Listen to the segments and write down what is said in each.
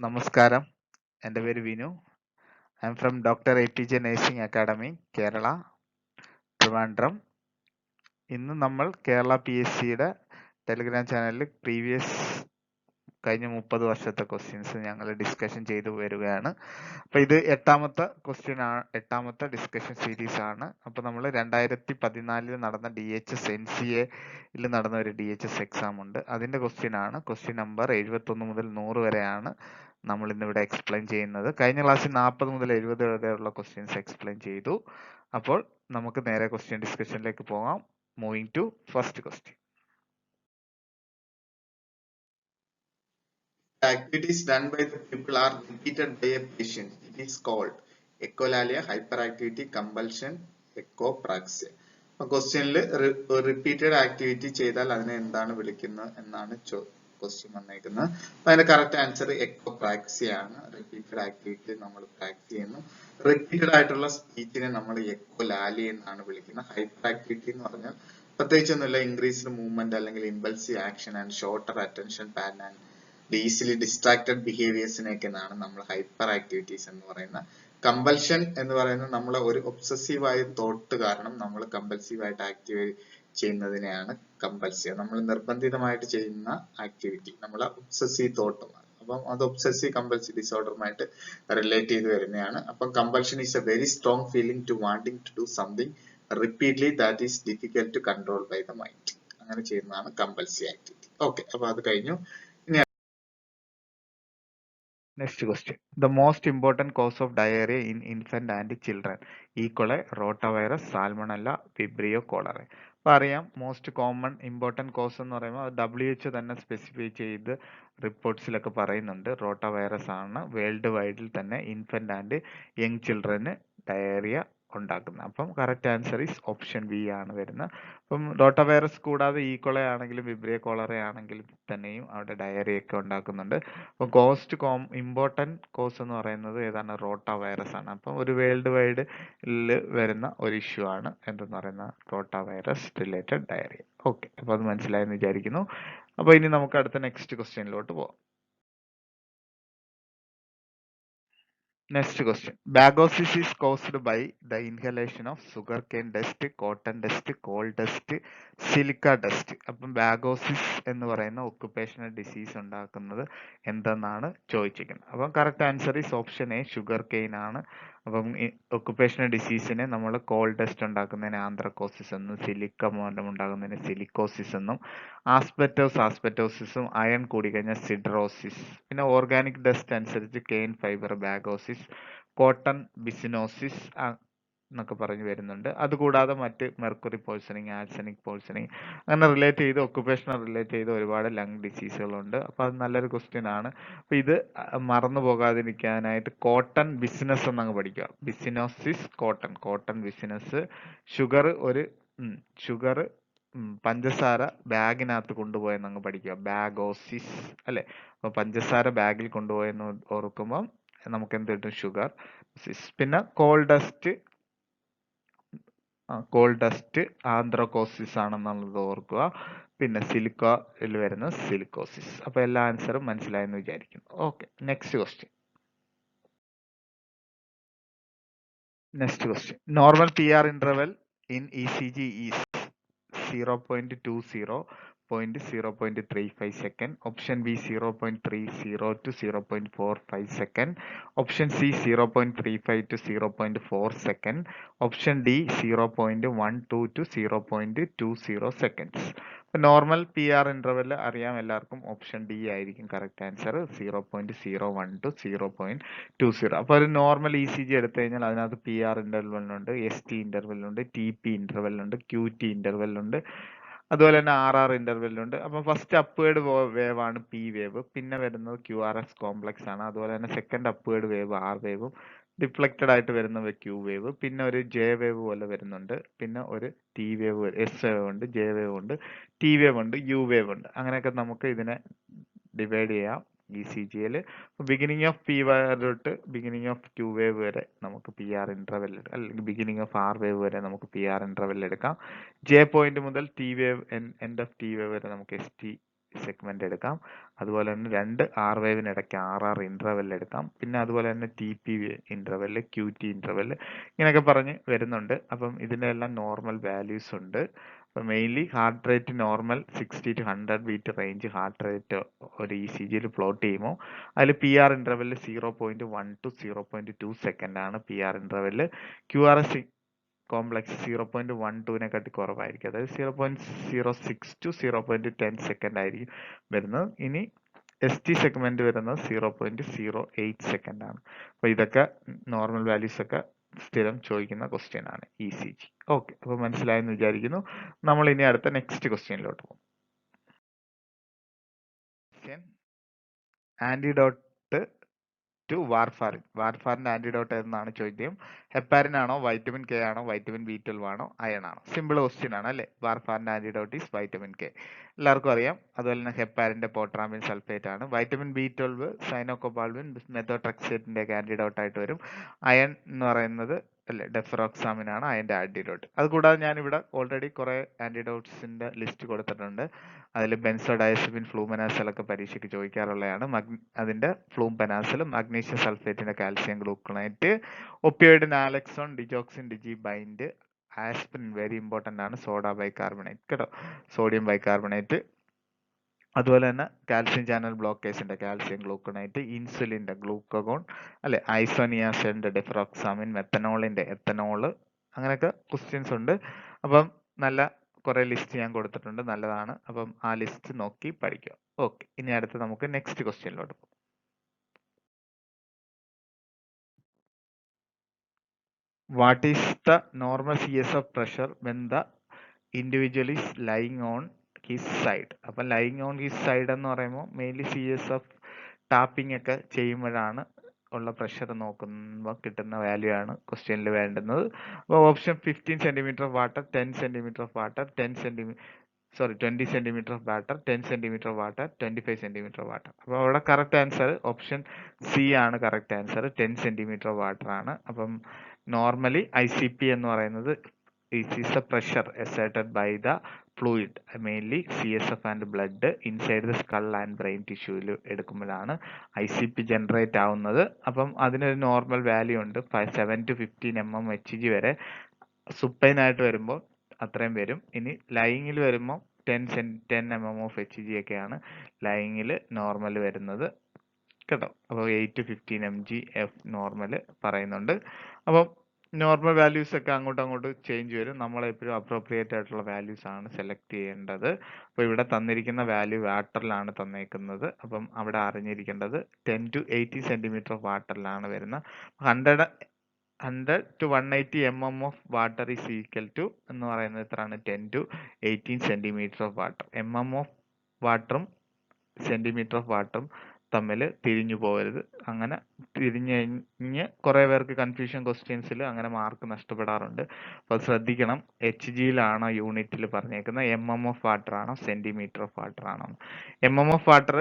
നമസ്കാരം. എൻ്റെ പേര് Vinu. I am from doctor APJ nursing academy, Kerala, Trivandrum. ഇന്ന് നമ്മൾ കേരള PSCയുടെ ടെലിഗ്രാം ചാനലിൽ കഴിഞ്ഞ 30 വർഷത്തെ ക്വസ്റ്റ്യൻസ് ഞങ്ങൾ ഡിസ്കഷൻ ചെയ്തു വരികയാണ്. അപ്പോൾ ഇത് എട്ടാമത്തെ ഡിസ്കഷൻ സീരീസ് ആണ്. അപ്പോൾ നമ്മൾ 2014 നടന്ന DHS NCAയിൽ നടന്ന ഒരു DHS എക്സാം ഉണ്ട്. അതിൻ്റെ ക്വസ്റ്റ്യൻ ആണ്. ക്വസ്റ്റ്യൻ നമ്പർ 71 മുതൽ 100 വരെയാണ് നമ്മൾ ഇന്നിവിടെ എക്സ്പ്ലെയിൻ ചെയ്യുന്നത്. കഴിഞ്ഞ ക്ലാസ്സിൽ 40 മുതൽ 70 വരെയുള്ള ക്വസ്റ്റ്യൻസ് എക്സ്പ്ലെയിൻ ചെയ്തു. അപ്പോൾ നമുക്ക് നേരെ ക്വസ്റ്റ്യൻ ഡിസ്കഷനിലേക്ക് പോകാം. Moving to first question. Activities done by the people are repeated by a patient. It is called echolalia, hyperactivity, compulsion, echopraxia. ക്വസ്റ്റ്യനിൽ റിപ്പീറ്റഡ് ആക്ടിവിറ്റി ചെയ്താൽ അതിനെ എന്താണ് വിളിക്കുന്നത് എന്നാണ് ക്വസ്റ്റ്യൻ വന്നേക്കുന്നത്. അപ്പൊ അതിന്റെ കറക്റ്റ് ആൻസർ എക്കോപ്രാക്സിയ ആണ്. റിപ്പീറ്റഡ് ആക്ടിവിറ്റി നമ്മൾ പ്രാക്ടീസ് ചെയ്യുന്നു. റിപ്പീറ്റഡ് ആയിട്ടുള്ള സ്പീച്ചിനെ നമ്മൾ എക്കോലാലി എന്നാണ് വിളിക്കുന്നത്. ഹൈപ്പർ ആക്ടിവിറ്റി എന്ന് പറഞ്ഞാൽ പ്രത്യേകിച്ചൊന്നുമില്ല, ഇൻക്രീസ്ഡ് മൂവ്മെന്റ് അല്ലെങ്കിൽ impulsive action and shorter attention span and easily distracted ബിഹേവിയേഴ്സിനൊക്കെയാണ് നമ്മൾ ഹൈപ്പർ ആക്ടിവിറ്റീസ് എന്ന് പറയുന്നത്. കമ്പൽഷൻ എന്ന് പറയുന്നത് നമ്മളെ ഒരു ഒബ്സസീവ് ആയ തോട്ട് കാരണം നമ്മൾ കമ്പൽസീവ് ആയിട്ട് ആക്റ്റീവ് ചെയ്യുന്നതിനെയാണ് കമ്പൽസീവ്. നമ്മൾ നിർബന്ധിതമായിട്ട് ചെയ്യുന്ന ആക്ടിവിറ്റി നമ്മളെ ഒബ്സസീവ് തോട്ടുമാണ്. അപ്പം അത് ഒബ്സസീവ് കമ്പൽസീവ് ഡിസോർഡറുമായിട്ട് റിലേറ്റ് ചെയ്ത് വരുന്നതാണ്. അപ്പം compulsion is a very strong feeling to wanting to do something repeatedly that is difficult to control by the mind. അങ്ങനെ ചെയ്യുന്നതാണ് കമ്പൽസീവ് ആക്ടിവിറ്റി. ഓക്കെ, അപ്പൊ അത് കഴിഞ്ഞു. Next question. The most important cause of diarrhea in infant and children. E. coli, rotavirus, salmonella, vibrio cholerae. അപ്പോൾ അറിയാം, most common important cos എന്ന് പറയുമ്പോൾ അത് WHO തന്നെ സ്പെസിഫൈ ചെയ്ത് റിപ്പോർട്ട്സിലൊക്കെ പറയുന്നുണ്ട്. റോട്ടാവൈറസ് ആണ് വേൾഡ് വൈഡിൽ തന്നെ ഇൻഫന്റ് ആൻഡ് യങ് ചിൽഡ്രന് ഡയറിയ ഉണ്ടാക്കുന്നത്. അപ്പം correct answer is option B ആണ് വരുന്നത്. അപ്പം റോട്ടാവൈറസ് കൂടാതെ ഈക്കോളെ ആണെങ്കിലും വിബ്രിയോ കോളറ ആണെങ്കിലും തന്നെയും അവിടെ ഡയറിയ ഒക്കെ ഉണ്ടാക്കുന്നുണ്ട്. അപ്പോൾ ഇമ്പോർട്ടൻറ്റ് കോസ് എന്ന് പറയുന്നത് ഏതാണ്? റോട്ടാവൈറസ് ആണ്. അപ്പം ഒരു വേൾഡ് വൈഡ് വരുന്ന ഒരു ഇഷ്യൂ ആണ് എന്തെന്ന് പറയുന്ന റോട്ടാവൈറസ് റിലേറ്റഡ് ഡയറിയ. ഓക്കെ, അപ്പോൾ അത് മനസ്സിലായെന്ന് വിചാരിക്കുന്നു. അപ്പോൾ ഇനി നമുക്ക് അടുത്ത നെക്സ്റ്റ് ക്വസ്റ്റ്യനിലോട്ട് പോകാം. Next question. Bagosis is caused by the inhalation of sugarcane dust, cotton dust, coal dust, silica dust. അപ്പം ബാഗോസിസ് എന്ന് പറയുന്ന ഒക്കുപേഷണൽ ഡിസീസ് ഉണ്ടാക്കുന്നത് എന്തെന്നാണ് ചോദിച്ചിരിക്കുന്നത്. അപ്പം correct answer is option A, sugar cane ആണ്. അപ്പം ഒക്കുപേഷണൽ ഡിസീസിനെ നമ്മൾ കോൾ ഡസ്റ്റ് ഉണ്ടാക്കുന്നതിന് ആന്ത്രക്കോസിസ് എന്നും സിലിക്ക മൂലം ഉണ്ടാകുന്നതിന് സിലിക്കോസിസ് എന്നും ആസ്പെറ്റോസിസും അയൺ കൂടിക്കഴിഞ്ഞാൽ സിഡ്രോസിസ്, പിന്നെ ഓർഗാനിക് ഡസ്റ്റ് അനുസരിച്ച് കെയിൻ ഫൈബർ ബാഗോസിസ്, കോട്ടൺ ബിസിനോസിസ് എന്നൊക്കെ പറഞ്ഞു വരുന്നുണ്ട്. അതുകൂടാതെ മറ്റ് മെർക്കുറി പോയ്സണിങ്, ആർസനിക് പോയ്സണിങ്, അങ്ങനെ റിലേറ്റ് ചെയ്ത് ഒക്കുപേഷണൽ റിലേറ്റ് ചെയ്ത് ഒരുപാട് ലങ് ഡിസീസുകളുണ്ട്. അപ്പോൾ അത് നല്ലൊരു ക്വസ്റ്റ്യൻ ആണ്. അപ്പോൾ ഇത് മറന്നു പോകാതിരിക്കാനായിട്ട് കോട്ടൺ ബിസിനസ് എന്നങ്ങ് പഠിക്കുക. ബിസിനോസിസ് കോട്ടൺ ബിസിനസ്. ഷുഗർ പഞ്ചസാര ബാഗിനകത്ത് കൊണ്ടുപോയെന്നങ്ങ് പഠിക്കുക, ബാഗോസിസ് അല്ലെ. അപ്പോൾ പഞ്ചസാര ബാഗിൽ കൊണ്ടുപോയെന്ന് ഓർക്കുമ്പം നമുക്ക് എന്ത് കിട്ടും? ഷുഗർ സിസ്. പിന്നെ കോൾ ഡസ്റ്റ് ആന്ത്രോകോസിസ് ആണെന്നുള്ളത് ഓർക്കുക. പിന്നെ സിലിക്കയിൽ വരുന്ന സിലിക്കോസിസ്. അപ്പൊ എല്ലാ ആൻസറും മനസ്സിലായെന്ന് വിചാരിക്കുന്നു. Okay, next question. Normal PR interval in ECG is 0.20 0.35 second. Option B 0.30 to 0.45 second. Option C 0.35 to 0.4 second. Option D 0.12 to 0.20 seconds. Normal PR interval അറിയാം എല്ലാവർക്കും, ഓപ്ഷൻ ഡി ആയിരിക്കും കറക്റ്റ് ആൻസർ, 0.01 to 0.20. അപ്പോൾ ഒരു normal ECG എടുത്തു കഴിഞ്ഞാൽ അതിനകത്ത് PR ഇന്റർവെല്ലുണ്ട്, ST ഇന്റർവെല്ലുണ്ട്, TP ഇന്റർവെല്ലുണ്ട്, QT ഇന്റർവെല്ലുണ്ട്, അതുപോലെ തന്നെ RR ഇന്റർവെല്ലുണ്ട്. അപ്പം ഫസ്റ്റ് അപ്വേർഡ് വേവ് ആണ് P വേവ്, പിന്നെ വരുന്നത് QRS കോംപ്ലക്സ് ആണ്. അതുപോലെ തന്നെ സെക്കൻഡ് അപ്വേർഡ് വേവ് R വേവും, ഡിഫ്ലക്റ്റഡ് ആയിട്ട് വരുന്ന Q വേവ്, പിന്നെ ഒരു J വേവ് പോലെ വരുന്നുണ്ട്, പിന്നെ ഒരു T വേവ്, S വേവ് ഉണ്ട്, J വേവ് ഉണ്ട്, T വേവ് ഉണ്ട്, U വേവ് ഉണ്ട്. അങ്ങനെയൊക്കെ നമുക്ക് ഇതിനെ ഡിവൈഡ് ചെയ്യാം ECGയിൽ. ബിഗിനിങ് ഓഫ് P വേവ് തൊട്ട് ബിഗിനിങ് ഓഫ് Q വേവ് വരെ നമുക്ക് PR ഇന്റർവെൽ എടുക്കാം, അല്ലെങ്കിൽ ബിഗിനിങ് ഓഫ് R വേവ് വരെ നമുക്ക് PR ഇന്റർവെൽ എടുക്കാം. J പോയിന്റ് മുതൽ T wave end of T wave വരെ നമുക്ക് ST സെഗ്മെന്റ് എടുക്കാം. അതുപോലെ തന്നെ 2 ആർ വേവിന് ഇടയ്ക്ക് RR ഇന്റർവെൽ എടുക്കാം. പിന്നെ അതുപോലെ തന്നെ TP ഇന്റർവെൽ, QT ഇന്റർവെൽ ഇങ്ങനെയൊക്കെ പറഞ്ഞ് വരുന്നുണ്ട്. അപ്പം ഇതിന്റെ എല്ലാം നോർമൽ വാല്യൂസ് ഉണ്ട്. അപ്പോൾ mainly heart rate normal 60 to 100 beat range heart rate ഒരു ECGയിൽ പ്ലോട്ട് ചെയ്യുമ്പോൾ അതിൽ PR ഇന്റർവെൽ 0.1 to 0.2 സെക്കൻഡ് ആണ് PR ഇന്റർവെൽ. QRS കോംപ്ലക്സ് 0.12-നെക്കാട്ടി കുറവായിരിക്കും. അതായത് 0.06 to 0.10 സെക്കൻഡ് ആയിരിക്കും വരുന്നത്. ഇനി ST സെഗ്മെന്റ് വരുന്നത് 0.08 സെക്കൻഡ് ആണ്. അപ്പോൾ ഇതൊക്കെ നോർമൽ വാല്യൂസ് ഒക്കെ സ്ഥിരം ചോദിക്കുന്ന ക്വസ്റ്റ്യൻ ആണ് ECG. ഓക്കെ, അപ്പോൾ മനസ്സിലായെന്ന് വിചാരിക്കുന്നു. നമ്മൾ ഇനി അടുത്ത നെക്സ്റ്റ് ക്വസ്റ്റ്യനിലോട്ട് പോകും. Antidote to warfarin. വാർഫാറിന്റെ ആന്റിഡോട്ട് എന്നാണ് ചോദ്യം. ഹെപ്പാരിൻ ആണോ, വൈറ്റമിൻ കെ ആണോ, വൈറ്റമിൻ B12 ആണോ, അയൺ ആണോ? സിമ്പിൾ ക്വസ്റ്റ്യൻ ആണ് അല്ലേ. വാർഫാറിന്റെ ആന്റിഡോട്ട് ഈസ് വൈറ്റമിൻ കെ, എല്ലാവർക്കും അറിയാം. അതുപോലെ തന്നെ ഹെപ്പാരിന്റെ പോട്രാമിൻ സൾഫേറ്റ് ആണ്. വൈറ്റമിൻ B12 സൈനോകോബാൾവിൻ, മെത്തോട്രക്സേറ്റിന്റെ ഒക്കെ ആന്റിഡോട്ട് ആയിട്ട് വരും. അയൺ എന്ന് പറയുന്നത് അല്ലെ ഡെഫ്രോക്സാമിൻ ആണ് അതിന്റെ ആന്റിഡോട്ട്. അതുകൂടാതെ ഞാൻ ഇവിടെ ഓൾറെഡി കുറെ ആന്റിഡോട്ട്സിന്റെ ലിസ്റ്റ് കൊടുത്തിട്ടുണ്ട്. അതിൽ ബെൻസോഡയസെപിൻ, ഫ്ലൂമനാസൽ ഒക്കെ പരീക്ഷയ്ക്ക് ചോദിക്കാറുള്ളതാണ്. അതിന്റെ ഫ്ലൂംപെനാസൽ, മഗ്നീഷ്യം സൾഫേറ്റിന്റെ calcium gluconate, opioid naloxone, digoxin, digibind, aspirin very important ആണ്, സോഡ ബൈകാർബണേറ്റ് കേട്ടോ, സോഡിയം ബൈകാർബണേറ്റ്. അതുപോലെ തന്നെ കാൽസ്യം ചാനൽ ബ്ലോക്കേഴ്സിന്റെ കാൽസ്യം ഗ്ലൂക്കണേറ്റ്, ഇൻസുലിന്റെ ഗ്ലൂക്കഗോൺ അല്ലെ, ഐസോനിയാസിന്റെ ഡെഫ്രോക്സാമിൻ, മെത്തനോളിന്റെ എത്തനോള്, അങ്ങനെയൊക്കെ ക്വസ്റ്റ്യൻസ് ഉണ്ട്. അപ്പം നല്ല കുറെ ലിസ്റ്റ് ഞാൻ കൊടുത്തിട്ടുണ്ട്, നല്ലതാണ്. അപ്പം ആ ലിസ്റ്റ് നോക്കി പഠിക്കുക. ഓക്കെ, ഇനി അടുത്ത് നമുക്ക് നെക്സ്റ്റ് ക്വസ്റ്റ്യനിലോട്ട് പോകും. What is the normal CSF pressure when the individual is lying on his side? അപ്പം lying on his side എന്ന് പറയുമ്പോൾ മെയിൻലി CSF ടാപ്പിംഗ് ഒക്കെ ചെയ്യുമ്പോഴാണ് ഉള്ള പ്രഷർ നോക്കുമ്പോൾ കിട്ടുന്ന വാല്യൂ ആണ് ക്വസ്റ്റ്യനിൽ വേണ്ടുന്നത്. അപ്പോൾ option 15 centimetre of water, 10 centimetre of water, 20 centimetre of water, 10 centimetre of water, 25 centimetre of water. അപ്പോൾ അവിടെ കറക്റ്റ് ആൻസർ ഓപ്ഷൻ സി ആണ് correct answer. 10 centimetre of water ആണ്. അപ്പം നോർമലി ICP എന്ന് പറയുന്നത് is the pressure exerted by the fluid, mainly CSF and blood inside the skull and brain tissue എടുക്കുമ്പോഴാണ് ICP generate ആവുന്നത്. അപ്പം അതിനൊരു നോർമൽ വാല്യൂ ഉണ്ട്. 7 to 15 mmHg വരെ സുപ്പൈൻ ആയിട്ട് വരുമ്പോൾ അത്രയും വരും. ഇനി ലൈങ്ങിൽ വരുമ്പോൾ 10 mm of Hg ഒക്കെയാണ് ലൈങ്ങിൽ നോർമൽ വരുന്നത് കേട്ടോ. അപ്പോൾ 8 to 15 mg നോർമൽ പറയുന്നുണ്ട്. അപ്പം നോർമൽ വാല്യൂസ് ഒക്കെ അങ്ങോട്ട് ചേഞ്ച് വരും. നമ്മൾ എപ്പോഴും അപ്രോപ്രിയേറ്റ് ആയിട്ടുള്ള വാല്യൂസ് ആണ് സെലക്ട് ചെയ്യേണ്ടത്. അപ്പോൾ ഇവിടെ തന്നിരിക്കുന്ന വാല്യൂ വാട്ടറിലാണ് തന്നേക്കുന്നത്. അപ്പം അവിടെ അറിഞ്ഞിരിക്കേണ്ടത് 10 to 80 സെന്റിമീറ്റർ ഓഫ് വാട്ടറിലാണ് വരുന്നത്. 100 to 180 mm of water is equal to എന്ന് പറയുന്നത് എത്രയാണ്? 10 to 18 centimetre of water. mm ഓഫ് വാട്ടറും സെന്റിമീറ്റർ ഓഫ് വാട്ടറും തമ്മിൽ തിരിഞ്ഞു പോകരുത്. അങ്ങനെ തിരിഞ്ഞു കഴിഞ്ഞ് കുറെ പേർക്ക് കൺഫ്യൂഷൻ ക്വസ്റ്റ്യൻസിൽ അങ്ങനെ മാർക്ക് നഷ്ടപ്പെടാറുണ്ട്. അപ്പോൾ ശ്രദ്ധിക്കണം, HG-യിലാണോ യൂണിറ്റിൽ പറഞ്ഞേക്കുന്നത്, mm ഓഫ് വാട്ടർ ആണോ സെന്റിമീറ്റർ ഓഫ് വാട്ടർ ആണോ? mm ഓഫ് വാട്ടർ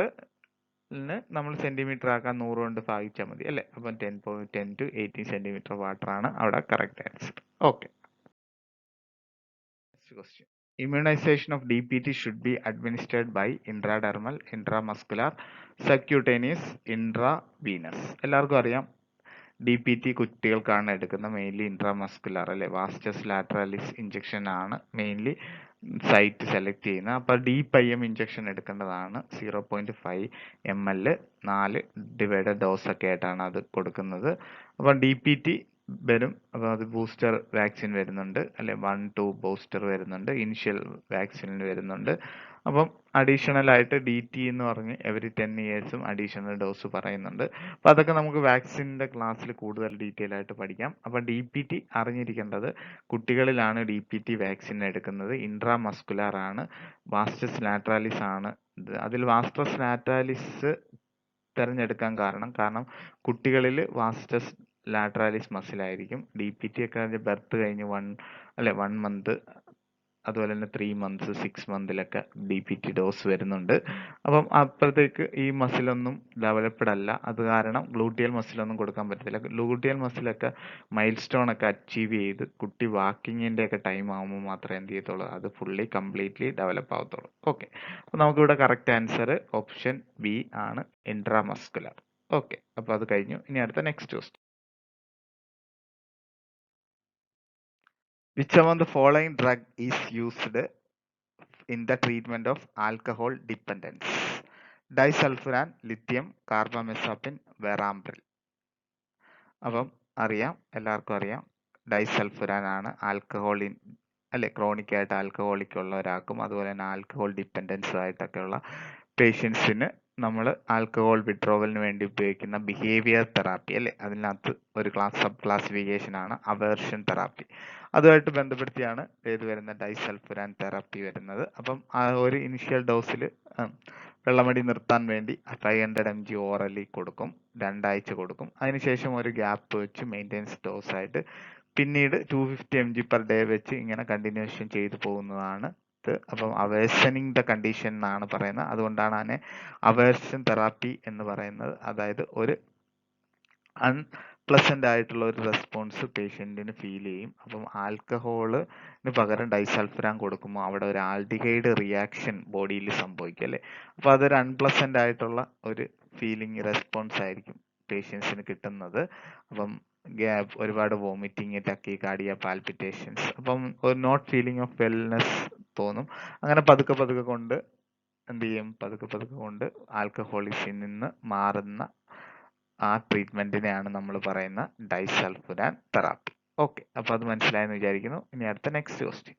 നമ്മൾ സെന്റിമീറ്റർ ആക്കാൻ 100 കൊണ്ട് ഭാഗിച്ചാൽ മതി അല്ലേ. അപ്പം 10 to 18 സെന്റിമീറ്റർ വാട്ടർ ആണ് അവിടെ correct answer. Okay, question. Immunization of DPT should be administered by intradermal, intramuscular, subcutaneous, intravenous. എല്ലാവർക്കും അറിയാം DPT കുട്ടികൾക്കാണ് എടുക്കുന്നത്, മെയിൻലി ഇൻട്രാമസ്കുലർ അല്ലെ, വാസ്റ്റസ് ലാറ്ററാലിസ് ഇഞ്ചക്ഷൻ ആണ് മെയിൻലി സൈറ്റ് സെലക്ട് ചെയ്യുന്നത്. അപ്പോൾ DPIM ഇഞ്ചക്ഷൻ എടുക്കേണ്ടതാണ്. 0.5 ml 4 ഡിവൈഡഡ് ഡോസ് ഒക്കെ ആയിട്ടാണ് അത് കൊടുക്കുന്നത്. അപ്പം DPT വരും. അപ്പോൾ അത് ബൂസ്റ്റർ വാക്സിൻ വരുന്നുണ്ട് അല്ലെ, 1-2 ബൂസ്റ്റർ വരുന്നുണ്ട്, ഇനിഷ്യൽ വാക്സിനിൽ വരുന്നുണ്ട്. അപ്പം അഡീഷണൽ ആയിട്ട് DT എന്ന് പറഞ്ഞ് എവറി 10 ഇയേഴ്സും അഡീഷണൽ ഡോസ് പറയുന്നുണ്ട്. അപ്പം അതൊക്കെ നമുക്ക് വാക്സിൻ്റെ ക്ലാസ്സിൽ കൂടുതൽ ഡീറ്റെയിൽ ആയിട്ട് പഠിക്കാം. അപ്പം DPT അറിഞ്ഞിരിക്കേണ്ടത് കുട്ടികളിലാണ് DPT വാക്സിൻ എടുക്കുന്നത്. ഇൻട്രാമസ്കുലാർ ആണ്, വാസ്റ്റസ് ലാറ്ററാലിസ് ആണ്. അതിൽ വാസ്റ്റസ് ലാറ്ററാലിസ് തിരഞ്ഞെടുക്കാൻ കാരണം കുട്ടികളിൽ വാസ്റ്റസ് ലാറ്ററാലിസ് മസിൽ ആയിരിക്കും. DPT ഒക്കെ ബർത്ത് കഴിഞ്ഞ് 1 month അതുപോലെ തന്നെ 3 മന്ത്സ് 6 മന്തിലൊക്കെ DPT ഡോസ് വരുന്നുണ്ട്. അപ്പം അപ്പോഴത്തേക്ക് ഈ മസിലൊന്നും ഡെവലപ്ഡ് അല്ല. അത് കാരണം ഗ്ലൂട്ടിയൽ മസിലൊന്നും കൊടുക്കാൻ പറ്റത്തില്ല. ഗ്ലൂട്ടിയൽ മസിലൊക്കെ മൈൽ സ്റ്റോൺ ഒക്കെ അച്ചീവ് ചെയ്ത് കുട്ടി വാക്കിങ്ങിൻ്റെ ഒക്കെ ടൈം ആകുമ്പോൾ മാത്രമേ എന്ത് ചെയ്യത്തുള്ളൂ, അത് ഫുള്ളി കംപ്ലീറ്റ്ലി ഡെവലപ്പ് ആവത്തുള്ളൂ. ഓക്കെ, അപ്പോൾ നമുക്കിവിടെ കറക്റ്റ് ആൻസർ ഓപ്ഷൻ ബി ആണ്, ഇൻട്രാമസ്കുലർ. ഓക്കെ, അപ്പോൾ അത് കഴിഞ്ഞു. ഇനി അടുത്ത next question. Which among the following drug is used in the treatment of alcohol dependence? Disulfiram, lithium, carbamazepine, verambil. അപ്പം അറിയാം, എല്ലാവർക്കും അറിയാം, ഡൈസൾഫുരാൻ ആണ് ആൽക്കഹോളിൻ അല്ലെ ക്രോണിക് ആയിട്ട് ആൽക്കഹോളിക് ഉള്ള ഒരാൾക്കും അതുപോലെ തന്നെ ആൽക്കഹോൾ ഡിപ്പെൻഡൻസും ആയിട്ടൊക്കെ ഉള്ള പേഷ്യൻസിന് നമ്മൾ ആൽക്കഹോൾ വിഡ്രോവലിന് വേണ്ടി ഉപയോഗിക്കുന്ന ബിഹേവിയർ തെറാപ്പി അല്ലെ, അതിനകത്ത് ഒരു സബ് ക്ലാസിഫിക്കേഷൻ ആണ് അവേർഷൻ തെറാപ്പി. അതുമായിട്ട് ബന്ധപ്പെടുത്തിയാണ് ഏത് വരുന്ന ഡൈസൾഫുരാൻ തെറാപ്പി വരുന്നത്. അപ്പം ആ ഒരു ഇനിഷ്യൽ ഡോസിൽ വെള്ളമടി നിർത്താൻ വേണ്ടി 500 mg ഓറലി കൊടുക്കും, 2 ആഴ്ച കൊടുക്കും. അതിനുശേഷം ഒരു ഗ്യാപ്പ് വെച്ച് മെയിൻ്റെനൻസ് ഡോസ് ആയിട്ട് പിന്നീട് 250 mg പെർ ഡേ വെച്ച് ഇങ്ങനെ കണ്ടിന്യൂഷൻ ചെയ്തു പോകുന്നതാണ് ഇത്. അപ്പം അവേഴ്സണിങ് ദ കണ്ടീഷൻ എന്നാണ് പറയുന്നത്. അതുകൊണ്ടാണ് അതിനെ അവേഴ്സൺ തെറാപ്പി എന്ന് പറയുന്നത്. അതായത് ഒരു അൺപ്ലസന്റ് ആയിട്ടുള്ള ഒരു റെസ്പോൺസ് പേഷ്യന്റിന് ഫീൽ ചെയ്യും. അപ്പം ആൽക്കഹോളിന് പകരം ഡൈസൾഫുരാൻ കൊടുക്കുമ്പോൾ അവിടെ ഒരു ആൽഡിഹൈഡ് റിയാക്ഷൻ ബോഡിയിൽ സംഭവിക്കും അല്ലേ. അപ്പോൾ അതൊരു അൺപ്ലസന്റ് ആയിട്ടുള്ള ഒരു ഫീലിംഗ് റെസ്പോൺസ് ആയിരിക്കും പേഷ്യൻസിന് കിട്ടുന്നത്. അപ്പം ഒരുപാട് വോമിറ്റിങ്, ടക്കികാർഡിയ, പാൽപിറ്റേഷൻസ്, അപ്പം ഒരു നോട്ട് ഫീലിംഗ് ഓഫ് വെൽനെസ് തോന്നും. അങ്ങനെ പതുക്കെ പതുക്കെ കൊണ്ട് എന്ത് ചെയ്യും, പതുക്കെ പതുക്കെ കൊണ്ട് ആൽക്കഹോളിക്സിൽ നിന്ന് മാറുന്ന ആ ട്രീറ്റ്മെന്റിനെയാണ് നമ്മൾ പറയുന്ന ഡൈസൾഫുരാൻ തെറാപ്പി. ഓക്കെ, അപ്പൊ അത് മനസ്സിലായെന്ന് വിചാരിക്കുന്നു. ഇനി അടുത്ത next question.